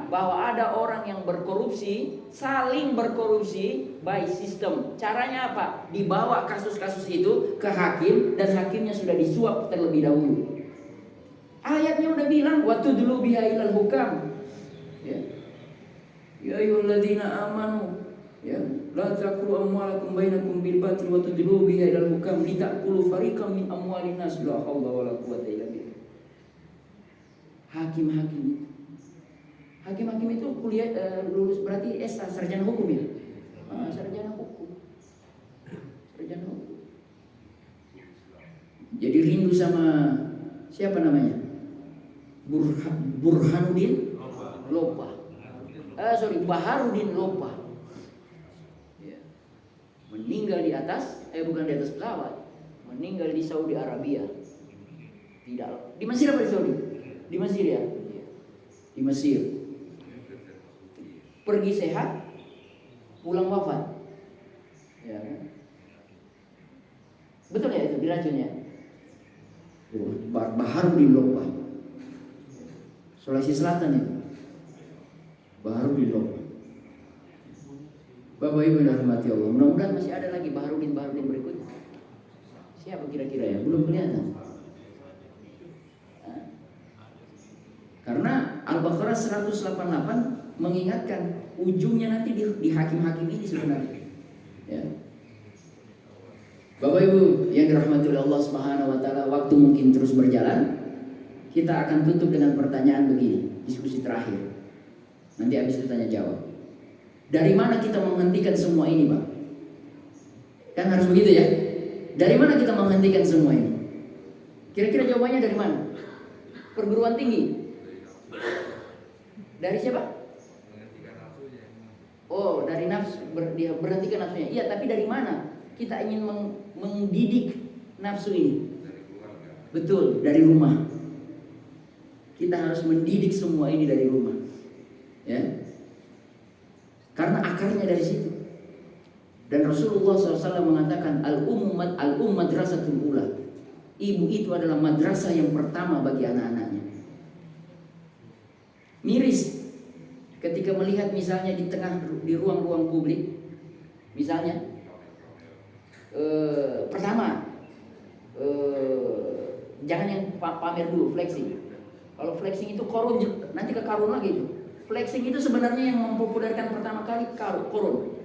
bahwa ada orang yang berkorupsi, saling berkorupsi by system. Caranya apa? Dibawa kasus-kasus itu ke hakim dan hakimnya sudah disuap terlebih dahulu. Ayatnya udah bilang waktu dulu biha ilal hukam. Ya. Ya ayyuhalladzina amanu, ya, la taqulu amwalakum bainakum bil batil wa tudlu biha ilal hukam litakulu fariqam min amwalin nas la haula wala quwwata illa billah. Hakim-hakim itu kuliah lulus berarti sarjana hukum ya. Sarjana hukum. Jadi rindu sama siapa namanya? Burhanuddin Lopa. Baharudin Lopa. Ya. Meninggal di atas, bukan di atas pesawat. Meninggal di Saudi Arabia. Tidak. Di Mesir apa di Saudi? Di Mesir ya. Di Mesir. Pergi sehat, pulang wafat. Ya. Betul ya itu diracunnya. Baharudin Lopa. Sulawesi Selatan itu. Baharudin Lopa. Bapak Ibu yang dirahmati Allah, mudah-mudahan masih ada lagi Baharudin berikutnya. Siapa kira-kira ya? Belum kelihatan. Karena Al-Baqarah 188 mengingatkan ujungnya nanti di hakim-hakim ini sebenarnya. Ya. Bapak Ibu yang dirahmati oleh Allah Subhanahu wa taala, waktu mungkin terus berjalan. Kita akan tutup dengan pertanyaan begini, diskusi terakhir. Nanti habis itu tanya jawab. Dari mana kita menghentikan semua ini, Pak? Kan harus begitu ya? Dari mana kita menghentikan semua ini? Kira-kira jawabannya dari mana? Perguruan tinggi. Dari siapa? Oh, dari nafsu, dia berhentikan nafsunya. Iya, tapi dari mana? Kita ingin mendidik nafsu ini. Betul, dari rumah. Kita harus mendidik semua ini dari rumah. Ya. Karena akarnya dari situ. Dan Rasulullah SAW mengatakan al-ummu madrasatul ula. Ibu itu adalah madrasah yang pertama bagi anak-anaknya. Miris ketika melihat misalnya di ruang-ruang publik, misalnya pertama jangan yang pamer dulu, flexing. Kalau flexing itu korun, nanti ke karun lagi itu. Flexing itu sebenarnya yang mempopulerkan pertama kali korun.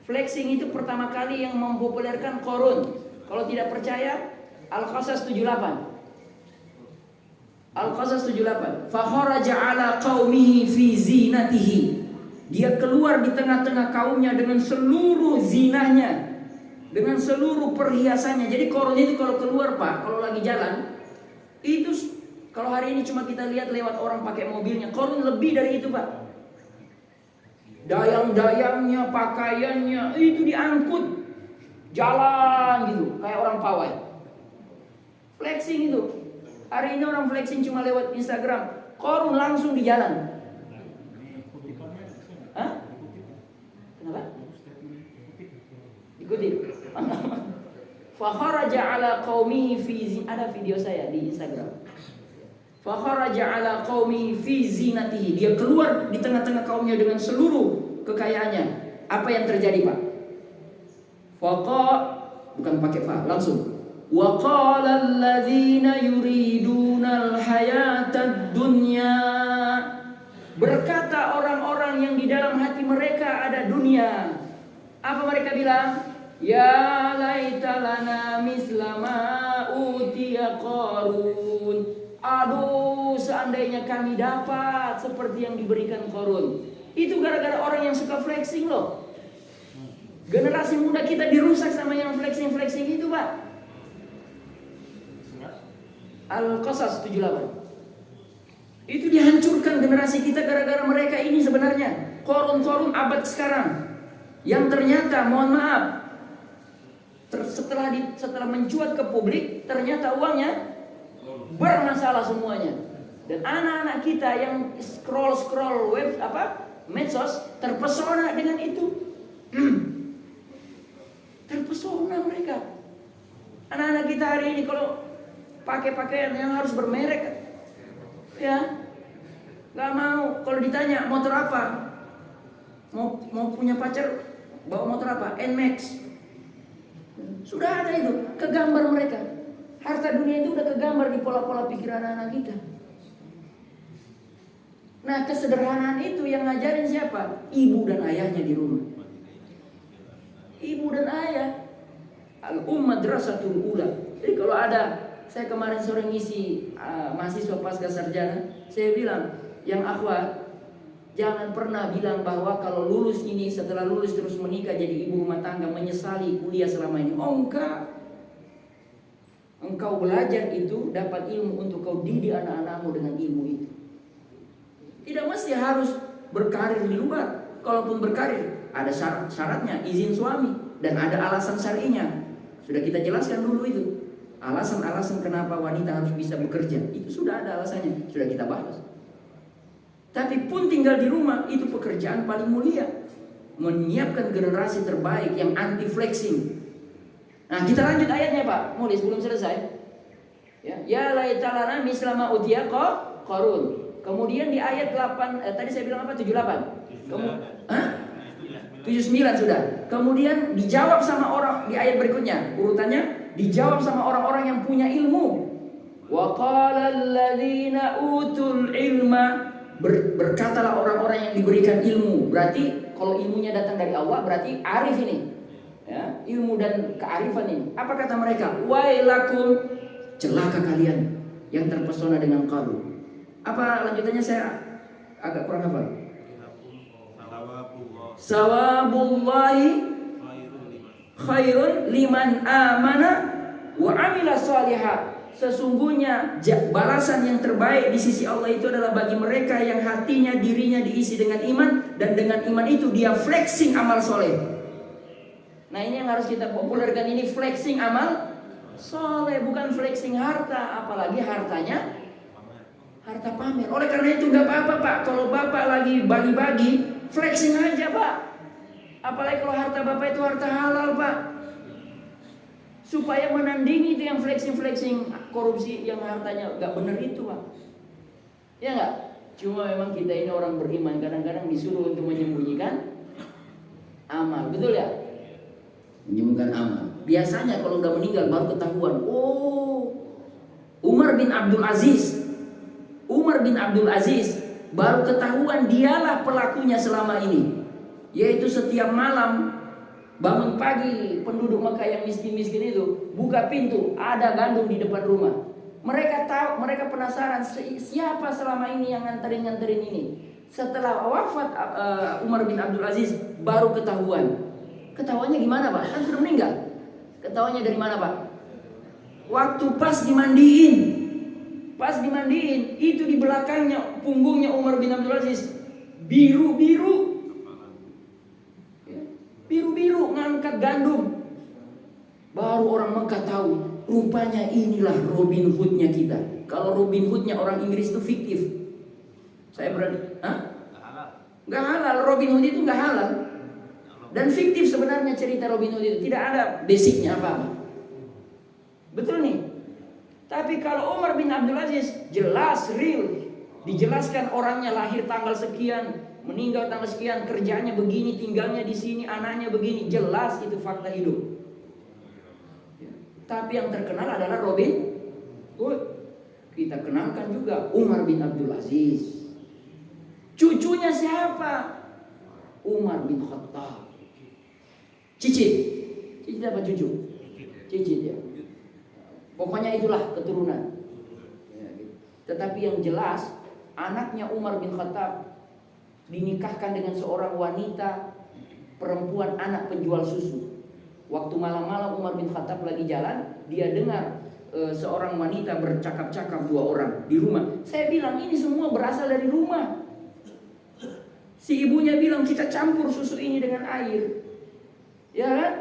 Flexing itu pertama kali yang mempopulerkan korun. Kalau tidak percaya, Al-Qasas 78. Al-Qasas 78. Fakharaja ala qaumihi fi zinatihi. Dia keluar di tengah-tengah kaumnya dengan seluruh zinahnya, dengan seluruh perhiasannya. Jadi korun itu kalau keluar, Pak, kalau lagi jalan, itu kalau hari ini cuma kita lihat lewat orang pakai mobilnya, korun lebih dari itu, Pak. Dayang-dayangnya, pakaiannya itu diangkut jalan gitu, kayak orang pawai. Flexing itu. Hari ini orang flexing cuma lewat Instagram, korun langsung di jalan. Hah? Kenapa? Ikuti. Fakharaja ala qaumihi fi ada video saya di Instagram. Fakharaja ala qaumihi fi zinatihi. Dia keluar di tengah-tengah kaumnya dengan seluruh kekayaannya. Apa yang terjadi, Pak? Bukan pakai fa, langsung. Wa qala alladzina yuriduna al-hayatad dunya. Berkata orang-orang yang di dalam hati mereka ada dunia. Apa mereka bilang? Ya laita lana mislama utiya Qarun. Aduh, seandainya kami dapat seperti yang diberikan Qarun. Itu gara-gara orang yang suka flexing loh. Generasi muda kita dirusak sama yang flexing-flexing itu, Pak. Al-Qasas 78. Itu dihancurkan generasi kita gara-gara mereka ini sebenarnya. Korun-korun abad sekarang. Yang ternyata, mohon maaf, setelah mencuat ke publik, ternyata uangnya bermasalah semuanya. Dan anak-anak kita yang scroll medsos, terpesona dengan itu. Terpesona mereka. Anak-anak kita hari ini kalau pakai pakaian yang harus bermerek, ya, nggak mau. Kalau ditanya motor apa, mau punya pacar, bawa motor apa? NMAX. Sudah ada itu, kegambar mereka. Harta dunia itu udah kegambar di pola-pola pikiran anak kita. Nah, kesederhanaan itu yang ngajarin siapa? Ibu dan ayahnya di rumah. Ibu dan ayah. Al-ummat madrasatul ula. Jadi kalau ada, saya kemarin sore ngisi mahasiswa pasca sarjana, saya bilang, yang akhwat, jangan pernah bilang bahwa kalau lulus ini, setelah lulus terus menikah jadi ibu rumah tangga, menyesali kuliah selama ini. Oh enggak. Engkau belajar itu dapat ilmu untuk kau didik anak-anakmu dengan ilmu itu. Tidak mesti harus berkarir di luar. Kalaupun berkarir, ada syaratnya, izin suami, dan ada alasan syar'inya. Sudah kita jelaskan dulu itu. Alasan-alasan kenapa wanita harus bisa bekerja, itu sudah ada alasannya, sudah kita bahas. Tapi pun tinggal di rumah, itu pekerjaan paling mulia. Menyiapkan generasi terbaik yang anti flexing. Nah, kita lanjut ayatnya, Pak. Mulis belum selesai. Ya laitalana mislama utiya Qarun. Kemudian di ayat 8, tadi saya bilang apa? 78. 79 sudah. Kemudian dijawab sama orang di ayat berikutnya. Urutannya dijawab sama orang-orang yang punya ilmu. Wa qala alladzina utul ilma. Berkatalah orang-orang yang diberikan ilmu. Berarti kalau ilmunya datang dari Allah, berarti arif ini. Ya, ilmu dan kearifan ini. Apa kata mereka? Wailakum, celaka kalian yang terpesona dengan Qarun. Apa lanjutannya, saya agak kurang hafal. Sawabullahi khairun liman amana wa amila salihah. Sesungguhnya balasan yang terbaik di sisi Allah itu adalah bagi mereka yang hatinya, dirinya diisi dengan iman, dan dengan iman itu dia flexing amal soleh. Nah ini yang harus kita populerkan, ini flexing amal soleh, bukan flexing harta, apalagi hartanya harta pamer. Oleh karena itu gak apa-apa Pak, kalau Bapak lagi bagi-bagi, flexing aja Pak. Apalagi kalau harta Bapak itu harta halal Pak, supaya menandingi itu yang flexing korupsi yang hartanya gak bener itu Pak. Ya gak? Cuma memang kita ini orang beriman, kadang-kadang disuruh untuk menyembunyikan amal, betul ya? Menyembunyikan amal. Biasanya kalau udah meninggal baru ketahuan. Oh, Umar bin Abdul Aziz baru ketahuan dialah pelakunya selama ini. Yaitu setiap malam bangun pagi, penduduk Mekah yang miskin-miskin itu buka pintu, ada gandum di depan rumah. Mereka tahu, mereka penasaran siapa selama ini yang nganterin ini. Setelah wafat Umar bin Abdul Aziz baru ketahuan. Ketahuannya gimana Pak? Kan sudah meninggal. Ketahuannya dari mana Pak? Waktu pas dimandiin. Itu di belakangnya punggungnya Umar bin Abdul Aziz biru-biru ngangkat gandum. Baru orang Mekah tahu, rupanya inilah Robin Hood-nya kita. Kalau Robin Hood-nya orang Inggris itu fiktif. Saya berani, Gak halal. Robin Hood itu gak halal. Dan fiktif sebenarnya cerita Robin Hood itu, tidak ada basicnya apa-apa. Betul nih. Tapi kalau Umar bin Abdul Aziz jelas real, dijelaskan orangnya lahir tanggal sekian, meninggal tanggal sekian, kerjanya begini, tinggalnya di sini, anaknya begini, jelas itu fakta hidup. Tapi yang terkenal adalah Robin Hood. Kita kenalkan juga Umar bin Abdul Aziz. Cucunya siapa? Umar bin Khattab. Cicit apa cucu? Cicit ya. Pokoknya itulah keturunan. Tetapi yang jelas anaknya Umar bin Khattab dinikahkan dengan seorang wanita perempuan, anak penjual susu. Waktu malam-malam Umar bin Khattab lagi jalan, dia dengar seorang wanita bercakap-cakap, dua orang di rumah. Saya bilang ini semua berasal dari rumah. Si ibunya bilang kita campur susu ini dengan air. Ya kan?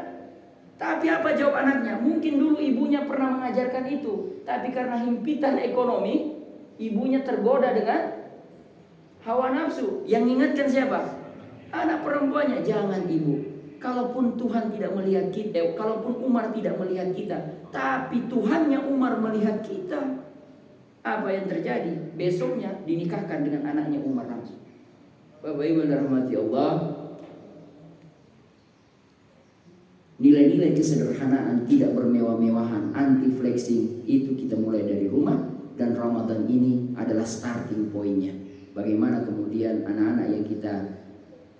Tapi apa jawab anaknya? Mungkin dulu ibunya pernah mengajarkan itu, tapi karena himpitan ekonomi, ibunya tergoda dengan hawa nafsu. Yang ingatkan siapa? Anak perempuannya. Jangan ibu, kalaupun Tuhan tidak melihat kita, kalaupun Umar tidak melihat kita, tapi Tuhannya Umar melihat kita. Apa yang terjadi? Besoknya dinikahkan dengan anaknya Umar langsung. Bapak Ibu yang dirahmati Allah, nilai-nilai kesederhanaan, tidak bermewah-mewahan, anti flexing itu kita mulai dari rumah. Dan Ramadan ini adalah starting point-nya. Bagaimana kemudian anak-anak yang kita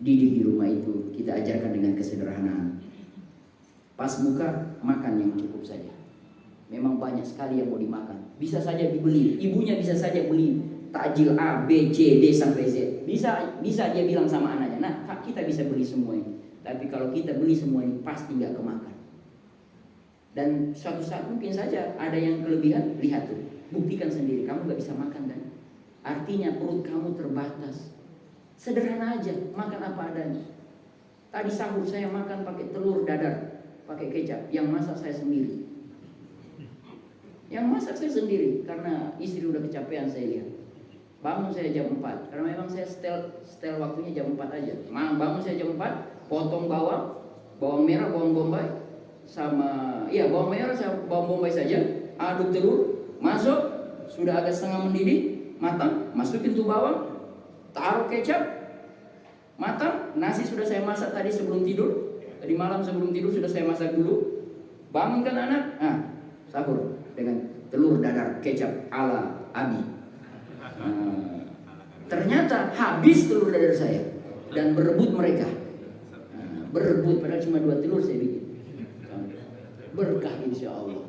didik di rumah itu kita ajarkan dengan kesederhanaan. Pas buka, makan yang cukup saja. Memang banyak sekali yang mau dimakan. Bisa saja dibeli, ibunya bisa saja beli takjil A, B, C, D sampai Z. Bisa dia bilang sama anaknya, nah kita bisa beli semua ini. Tapi kalau kita beli semua ini pasti nggak kemakan. Dan suatu saat mungkin saja ada yang kelebihan, lihat tuh, buktikan sendiri, kamu nggak bisa makan kan? Artinya perut kamu terbatas. Sederhana aja, makan apa adanya. Tadi sahur saya makan pakai telur dadar, pakai kecap, yang masak saya sendiri. Karena istri udah kecapean saya lihat. Bangun saya jam 4, karena memang saya setel waktunya jam 4 aja. Bangun saya jam 4, potong bawang merah, bawang bombay, bawang merah, bawang bombay saja, aduk telur, masuk, sudah agak setengah mendidih, matang, masukin tuh bawang, taruh kecap, matang, nasi sudah saya masak tadi sebelum tidur, tadi malam sebelum tidur sudah saya masak dulu, bangunkan anak, sahur dengan telur dadar kecap ala Abi. Ternyata habis telur dadar saya dan berebut mereka. Berebut, padahal cuma 2 telur saya bikin. Berkah insya Allah.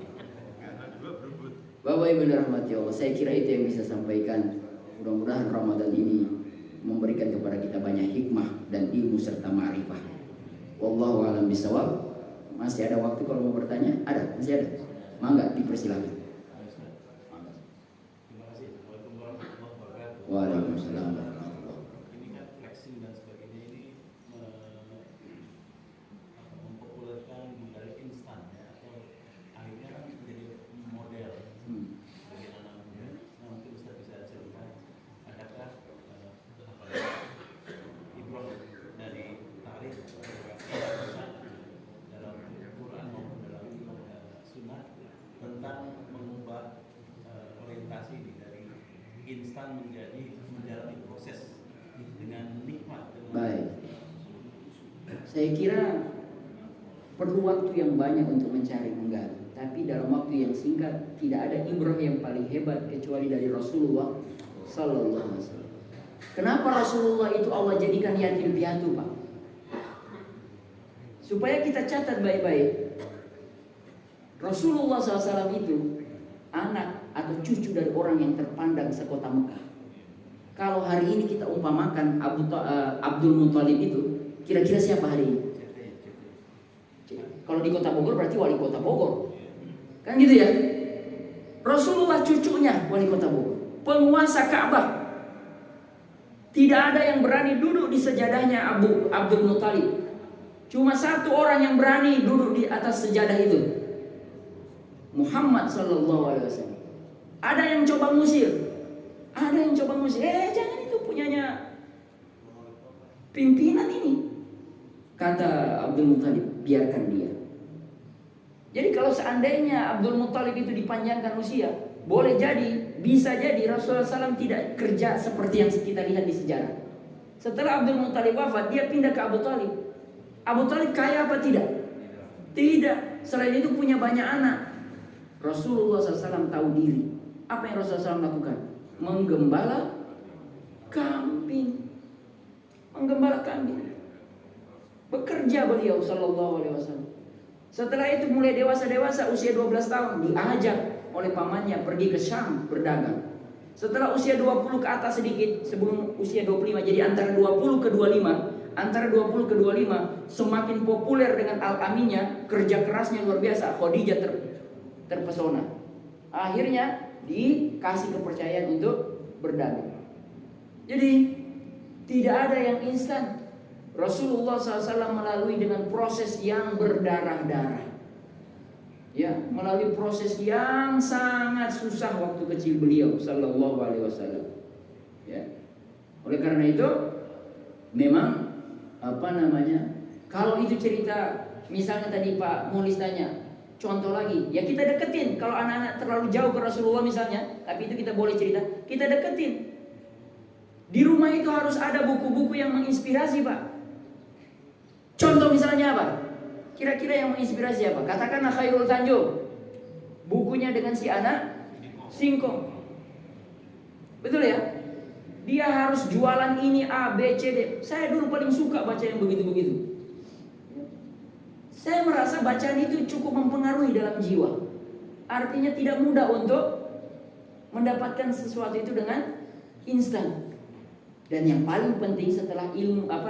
Bapak Ibu rahmati Allah, saya kira itu yang bisa sampaikan. Mudah-mudahan Ramadan ini memberikan kepada kita banyak hikmah dan ilmu serta ma'rifah. Wallahu a'lam bishawab. Masih ada waktu kalau mau bertanya? Ada, masih ada. Mangga dipersilakan. tentang mengubah orientasi ini dari instan menjadi menjalani proses dengan nikmat. Baik. Saya kira perlu waktu yang banyak untuk mencari menggali. Tapi dalam waktu yang singkat tidak ada ibrah yang paling hebat kecuali dari Rasulullah Sallallahu Alaihi Wasallam. Kenapa Rasulullah itu Allah jadikan yatim piatu, Pak? Supaya kita catat baik-baik. Rasulullah SAW itu anak atau cucu dari orang yang terpandang sekota Mekah. Kalau hari ini kita umpamakan Abdul Muthalib itu, kira-kira siapa hari ini? Kalau di kota Bogor berarti wali kota Bogor. Kan gitu ya? Rasulullah cucunya wali kota Bogor, penguasa Ka'bah. Tidak ada yang berani duduk di sejadahnya Abdul Muthalib. Cuma satu orang yang berani duduk di atas sejadah itu, Muhammad Sallallahu Alaihi Wasallam. Ada yang coba ngusir, ada yang coba ngusir. Jangan, itu punyanya pimpinan ini. Kata Abdul Muthalib, biarkan dia. Jadi kalau seandainya Abdul Muthalib itu dipanjangkan usia, boleh jadi, bisa jadi Rasulullah SAW tidak kerja seperti yang kita lihat di sejarah. Setelah Abdul Muthalib wafat, dia pindah ke Abu Thalib. Abu Thalib kaya apa tidak? Tidak. Selain itu punya banyak anak. Rasulullah SAW tahu diri. Apa yang Rasulullah SAW lakukan? Menggembala kambing. Menggembala kambing. Bekerja beliau Sallallahu Alaihi Wasallam. Setelah itu mulai dewasa-dewasa, usia 12 tahun, diajak oleh pamannya pergi ke Syam berdagang. Setelah usia 20 ke atas sedikit, sebelum usia 25, jadi antara 20 ke 25, antara 20 ke 25, semakin populer dengan al-aminnya, kerja kerasnya luar biasa. Khadijah terpesona. Akhirnya dikasih kepercayaan untuk berdagang. Jadi tidak ada yang instan. Rasulullah SAW melalui dengan proses yang berdarah-darah. Ya, melalui proses yang sangat susah waktu kecil beliau Sallallahu Alaihi Wasallam. Ya. Oleh karena itu, memang kalau itu cerita, misalnya tadi Pak Mulis tanya, contoh lagi, ya kita deketin. Kalau anak-anak terlalu jauh ke Rasulullah misalnya, tapi itu kita boleh cerita, kita deketin. Di rumah itu harus ada buku-buku yang menginspirasi, Pak. Contoh misalnya apa? Kira-kira yang menginspirasi apa? Katakanlah Khairul Tanjung, bukunya dengan si anak singkong. Betul ya? Dia harus jualan ini A, B, C, D. Saya dulu paling suka baca yang begitu-begitu. Saya merasa bacaan itu cukup mempengaruhi dalam jiwa. Artinya tidak mudah untuk mendapatkan sesuatu itu dengan instan. Dan yang paling penting setelah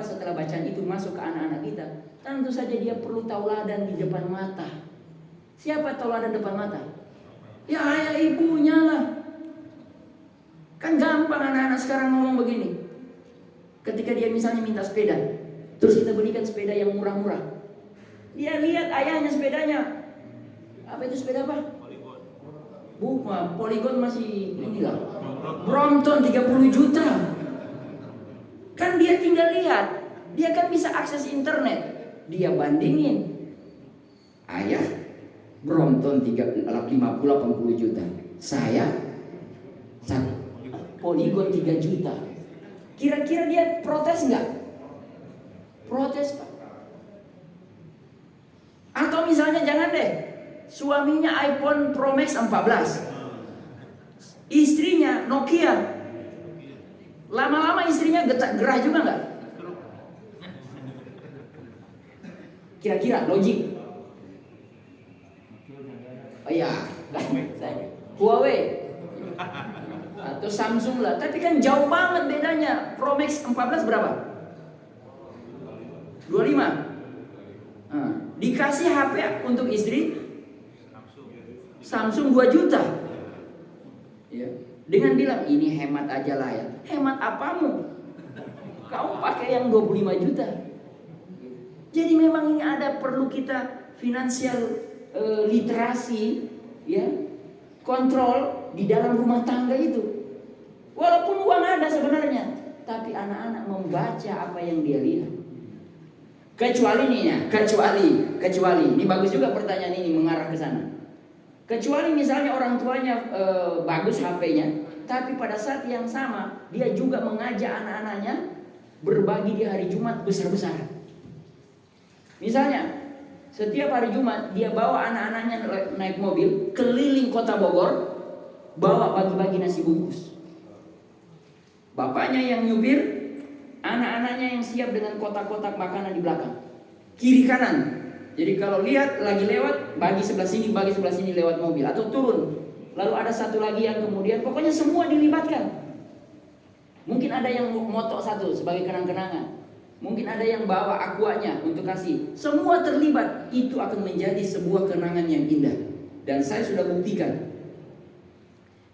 setelah bacaan itu masuk ke anak-anak kita, tentu saja dia perlu tauladan di depan mata. Siapa tauladan depan mata? Ya ayah ibunya lah. Kan gampang anak-anak sekarang ngomong begini. Ketika dia misalnya minta sepeda, terus kita belikan sepeda yang murah-murah. Dia lihat ayahnya sepedanya. Apa itu sepeda apa? Bukan, Polygon masih inilah. Brompton 30 juta. Kan dia tinggal lihat, dia kan bisa akses internet. Dia bandingin, ayah Brompton 50-80 juta, saya Polygon 3 juta. Kira-kira dia protes nggak? Protes, Pak. Atau misalnya jangan deh, suaminya iPhone Pro Max 14, istrinya Nokia. Lama-lama istrinya gerah juga nggak? Kira-kira logik. Oh iya, Huawei atau Samsung lah. Tapi kan jauh banget bedanya. Pro Max 14 berapa? 25. Dikasih HP untuk istri Samsung 2 juta. Ya. Dengan bilang ini hemat aja lah ya. Hemat apamu? Kau pakai yang 25 juta. Jadi memang ini ada perlu kita finansial literasi, ya, kontrol di dalam rumah tangga itu. Walaupun uang ada sebenarnya, tapi anak-anak membaca apa yang dia lihat. Kecuali ini bagus juga pertanyaan ini mengarah ke sana. Kecuali misalnya orang tuanya bagus HP-nya, tapi pada saat yang sama dia juga mengajak anak-anaknya berbagi di hari Jumat besar-besaran. Misalnya setiap hari Jumat dia bawa anak-anaknya naik mobil keliling kota Bogor, bawa bagi-bagi nasi bungkus. Bapaknya yang nyupir, anak-anaknya yang siap dengan kotak-kotak makanan di belakang, kiri kanan. Jadi kalau lihat lagi lewat, bagi sebelah sini lewat mobil atau turun. Lalu ada satu lagi yang kemudian, pokoknya semua dilibatkan. Mungkin ada yang motok satu sebagai kenang-kenangan. Mungkin ada yang bawa aquanya untuk kasih. Semua terlibat, itu akan menjadi sebuah kenangan yang indah. Dan saya sudah buktikan.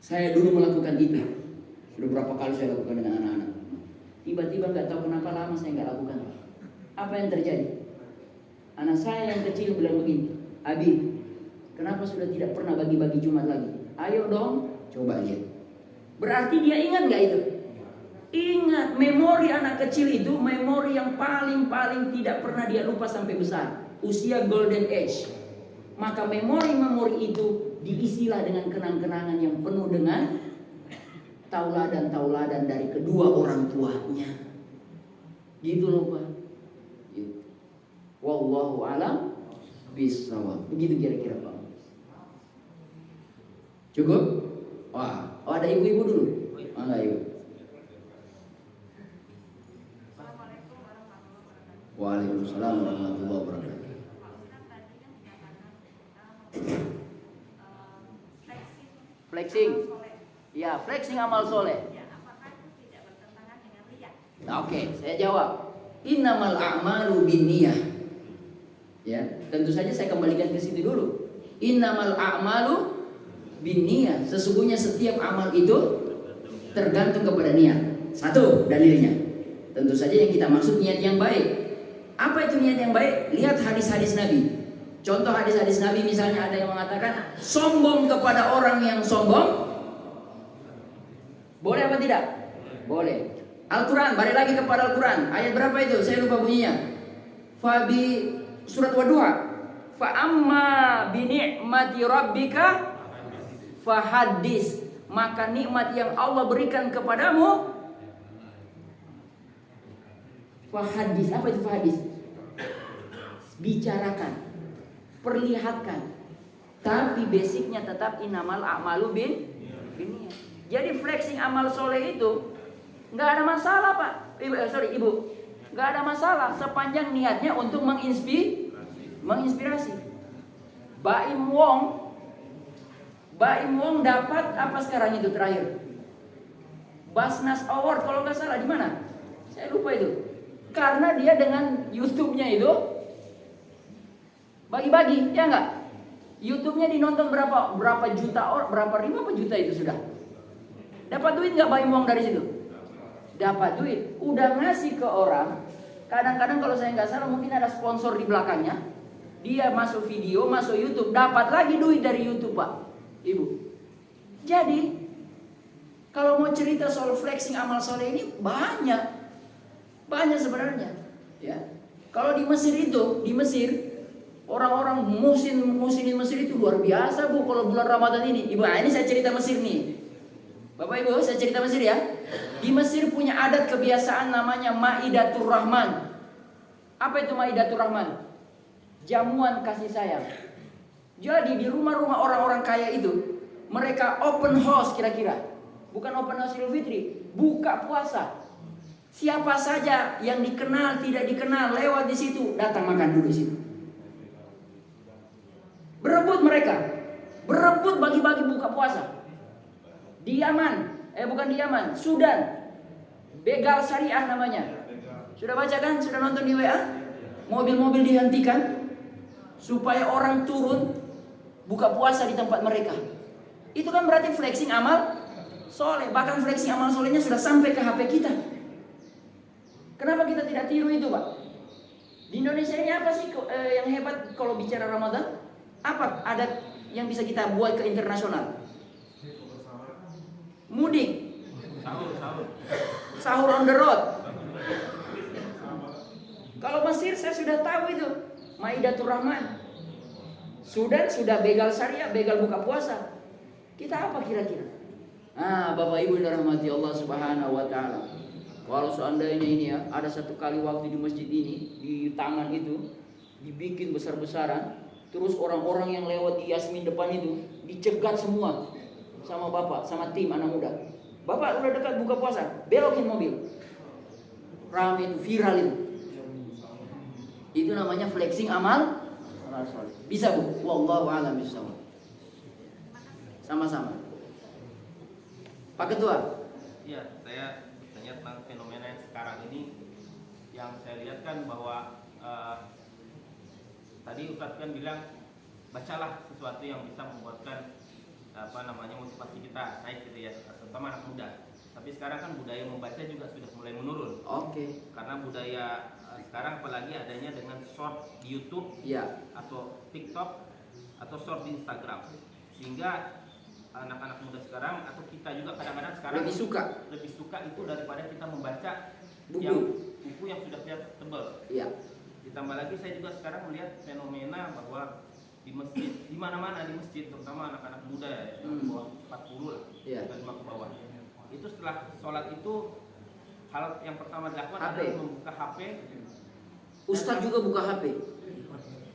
Saya dulu melakukan itu. Sudah berapa kali saya lakukan dengan anak-anak. Tiba-tiba gak tahu kenapa lama saya gak lakukan. Apa yang terjadi? Anak saya yang kecil bilang begini, Abi, kenapa sudah tidak pernah bagi-bagi Jumat lagi? Ayo dong, coba lihat. Berarti dia ingat gak itu? Ingat, memori anak kecil itu memori yang paling tidak pernah dia lupa sampai besar. Usia golden age. Maka memori-memori itu diisilah dengan kenang-kenangan yang penuh dengan tauladan-tauladan dari kedua orang tuanya. Gitu loh Pak. Gitu. Wallahu a'lam bishawab. Begitu kira-kira Pak. Cukup? Wah, ada ibu-ibu dulu. Mana ibu? Waalaikumsalam warahmatullahi wabarakatuh. Flexing. Ya, flexing amal soleh. Oke, saya jawab. Innamal a'malu binniyah. Ya, tentu saja saya kembalikan ke situ dulu. Innamal a'malu binniyah. Sesungguhnya setiap amal itu tergantung kepada niat. Satu dalilnya. Tentu saja yang kita maksud niat yang baik. Apa itu niat yang baik? Lihat hadis-hadis Nabi. Contoh hadis-hadis Nabi misalnya ada yang mengatakan sombong kepada orang yang sombong. Boleh apa tidak? Boleh. Al-Quran, balik lagi kepada Al-Quran. Ayat berapa itu? Saya lupa bunyinya. Fabi surat Wadduha. Fa amma bi ni'mati rabbika fahaddis. Maka nikmat yang Allah berikan kepadamu fahadis. Apa itu fahadis? Bicarakan, perlihatkan. Tapi basicnya tetap innamal a'malu binniyah. Jadi flexing amal soleh itu nggak ada masalah Pak. Ibu, nggak ada masalah sepanjang niatnya untuk menginspirasi. Baim Wong dapat apa sekarang itu terakhir? Basnas Award kalau nggak salah, di mana? Saya lupa itu. Karena dia dengan YouTube-nya itu bagi-bagi, ya enggak? YouTube-nya dinonton berapa juta orang, berapa ribu apa juta itu sudah. Dapat duit enggak Baim Wong dari situ? Dapat duit. Udah ngasih ke orang. Kadang-kadang kalau saya nggak salah mungkin ada sponsor di belakangnya. Dia masuk video, masuk YouTube, dapat lagi duit dari YouTube Pak, Ibu. Jadi kalau mau cerita soal flexing amal soleh ini banyak sebenarnya, ya. Kalau di Mesir orang-orang muslimin Mesir itu luar biasa Bu. Kalau bulan Ramadan ini, Ibu, ini saya cerita Mesir nih, Bapak Ibu, saya cerita Mesir ya. Di Mesir punya adat kebiasaan namanya Maidatur Rahman. Apa itu Maidatur Rahman? Jamuan kasih sayang. Jadi di rumah-rumah orang-orang kaya itu mereka open house kira-kira, bukan open house Idul Fitri, buka puasa. Siapa saja yang dikenal, tidak dikenal, lewat di situ, datang makan dulu di situ. Berebut mereka, berebut bagi-bagi buka puasa. Di Yaman, bukan di Yaman, Sudan, begal syariah namanya. Sudah baca kan? Sudah nonton di WA? Mobil-mobil dihentikan supaya orang turun buka puasa di tempat mereka. Itu kan berarti flexing amal soleh. Bahkan flexing amal solehnya sudah sampai ke HP kita. Kenapa kita tidak tiru itu Pak? Di Indonesia ini apa sih yang hebat kalau bicara Ramadan? Apa adat yang bisa kita buat ke internasional? Mudik, sahur on the road. Kalau Mesir saya sudah tahu itu Maidatur Rahman. Sudan sudah begal syariah, begal buka puasa. Kita apa kira-kira? Bapak Ibu yang dirahmati Allah Subhanahu wa taala. Kalau seandainya ini ya, ada satu kali waktu di masjid ini, di tangan itu dibikin besar-besaran, terus orang-orang yang lewat di Yasmin depan itu dicegat semua sama bapak, sama tim anak muda. Bapak udah dekat buka puasa, belokin mobil. Ramai itu, viral itu. Itu namanya flexing amal soleh. Bisa Bu? Wallahu a'lam bishawab. Sama-sama. Pak Ketua. Iya, saya bertanya tentang fenomena yang sekarang ini, yang saya lihat kan bahwa tadi Ustadz kan bilang bacalah sesuatu yang bisa membuatkan motivasi kita naik gitu ya, terutama anak muda. Tapi sekarang kan budaya membaca juga sudah mulai menurun. Oke. Karena budaya sekarang apalagi adanya dengan short di YouTube atau TikTok atau short di Instagram, sehingga anak-anak muda sekarang atau kita juga kadang-kadang sekarang lebih suka itu daripada kita membaca buku yang sudah tebal. Iya. Ditambah lagi saya juga sekarang melihat fenomena bahwa di masjid, di mana-mana di masjid, terutama anak-anak muda ya, di bawah 40 lah, dari ke bawah. Itu setelah sholat itu hal yang pertama dilakukan adalah membuka HP. Ustadz juga buka HP.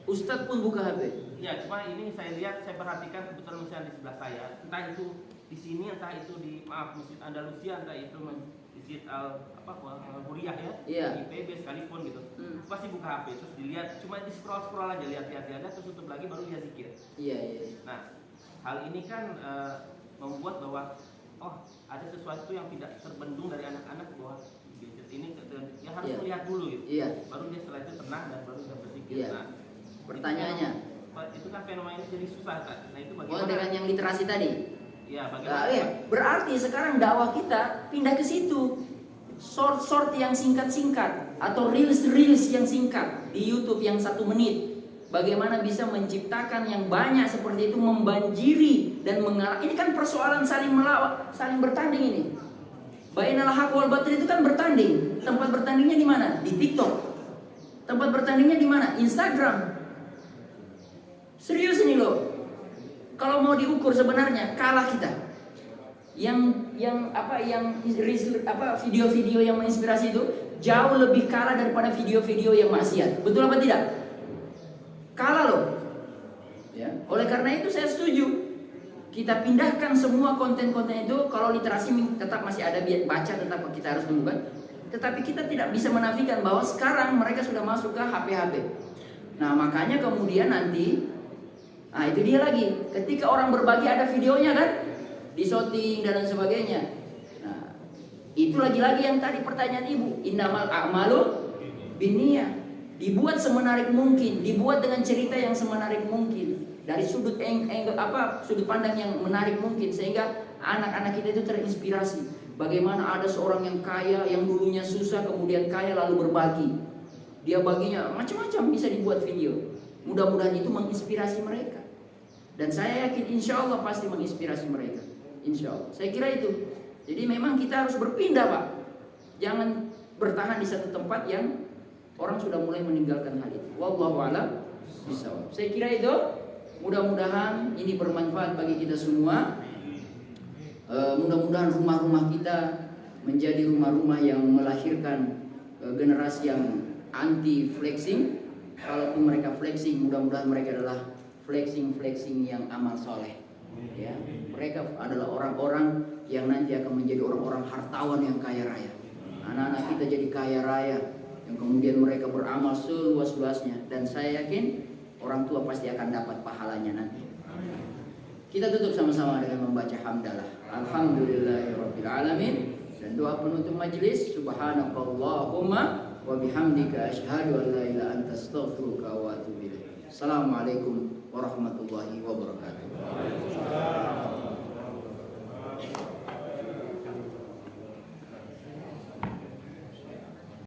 Ustadz pun buka HP. Ya, cuma ini saya lihat, saya perhatikan kebetulan misalnya di sebelah saya, entah itu di sini, entah itu di Masjid Andalusia, entah itu Masjid Al-Huriyah ya, IPB sekalipun gitu. Pasti buka HP terus dilihat, cuma di scroll aja, lihat terus tutup lagi baru dia zikir. Iya. Nah, hal ini kan membuat bahwa ada sesuatu yang tidak terbendung dari anak-anak bahwa gadget ini ya harus melihat dulu gitu. Baru dia setelah itu tenang dan baru dia berzikir. Nah, pertanyaannya, itu kan fenomena ini jadi susah kan. Nah, itu bagaimana? dengan yang literasi tadi. Iya, bagaimana? Berarti sekarang dakwah kita pindah ke situ. Short yang singkat-singkat atau reels yang singkat di YouTube yang 1 menit. Bagaimana bisa menciptakan yang banyak seperti itu, membanjiri dan mengalah. Ini kan persoalan saling melawan, saling bertanding ini. Bainal haq wal batil itu kan bertanding. Tempat bertandingnya di mana? Di TikTok. Tempat bertandingnya di mana? Instagram. Serius ini loh. Kalau mau diukur sebenarnya kalah kita. Yang video-video yang menginspirasi itu jauh lebih kalah daripada video-video yang maksiat. Betul apa tidak? Kalah loh. Ya. Oleh karena itu saya setuju. Kita pindahkan semua konten-konten itu. Kalau literasi tetap masih ada baca, tetap kita harus temukan. Tetapi kita tidak bisa menafikan bahwa sekarang mereka sudah masuk ke HP. Nah, makanya kemudian nanti, itu dia lagi. Ketika orang berbagi ada videonya kan, di-shooting dan sebagainya. Nah, itu lagi-lagi yang tadi pertanyaan Ibu. Innamal a'malu binniyah. Dibuat semenarik mungkin, dibuat dengan cerita yang semenarik mungkin, dari sudut pandang yang menarik mungkin, sehingga anak-anak kita itu terinspirasi. Bagaimana ada seorang yang kaya, yang dulunya susah kemudian kaya lalu berbagi. Dia baginya macam-macam, bisa dibuat video. Mudah-mudahan itu menginspirasi mereka. Dan saya yakin insya Allah pasti menginspirasi mereka. Insya Allah. Saya kira itu. Jadi memang kita harus berpindah Pak. Jangan bertahan di satu tempat yang orang sudah mulai meninggalkan hal itu. Wallahu a'lam bishawab. Saya kira itu. Mudah-mudahan ini bermanfaat bagi kita semua. Mudah-mudahan rumah-rumah kita menjadi rumah-rumah yang melahirkan generasi yang anti flexing. Kalaupun mereka flexing, mudah-mudahan mereka adalah flexing yang amal soleh. Ya, mereka adalah orang-orang yang nanti akan menjadi orang-orang hartawan yang kaya raya. Anak-anak kita jadi kaya raya, yang kemudian mereka beramal seluas-luasnya. Dan saya yakin orang tua pasti akan dapat pahalanya nanti. Kita tutup sama-sama dengan membaca hamdalah. Alhamdulillahirabbil alamin. Dan doa penutup majelis. Subhanakallahumma wa bihamdika asyhadu an la ilaha illa anta astaghfiruka wa atubu ilaik. Assalamualaikum warahmatullahi wabarakatuh.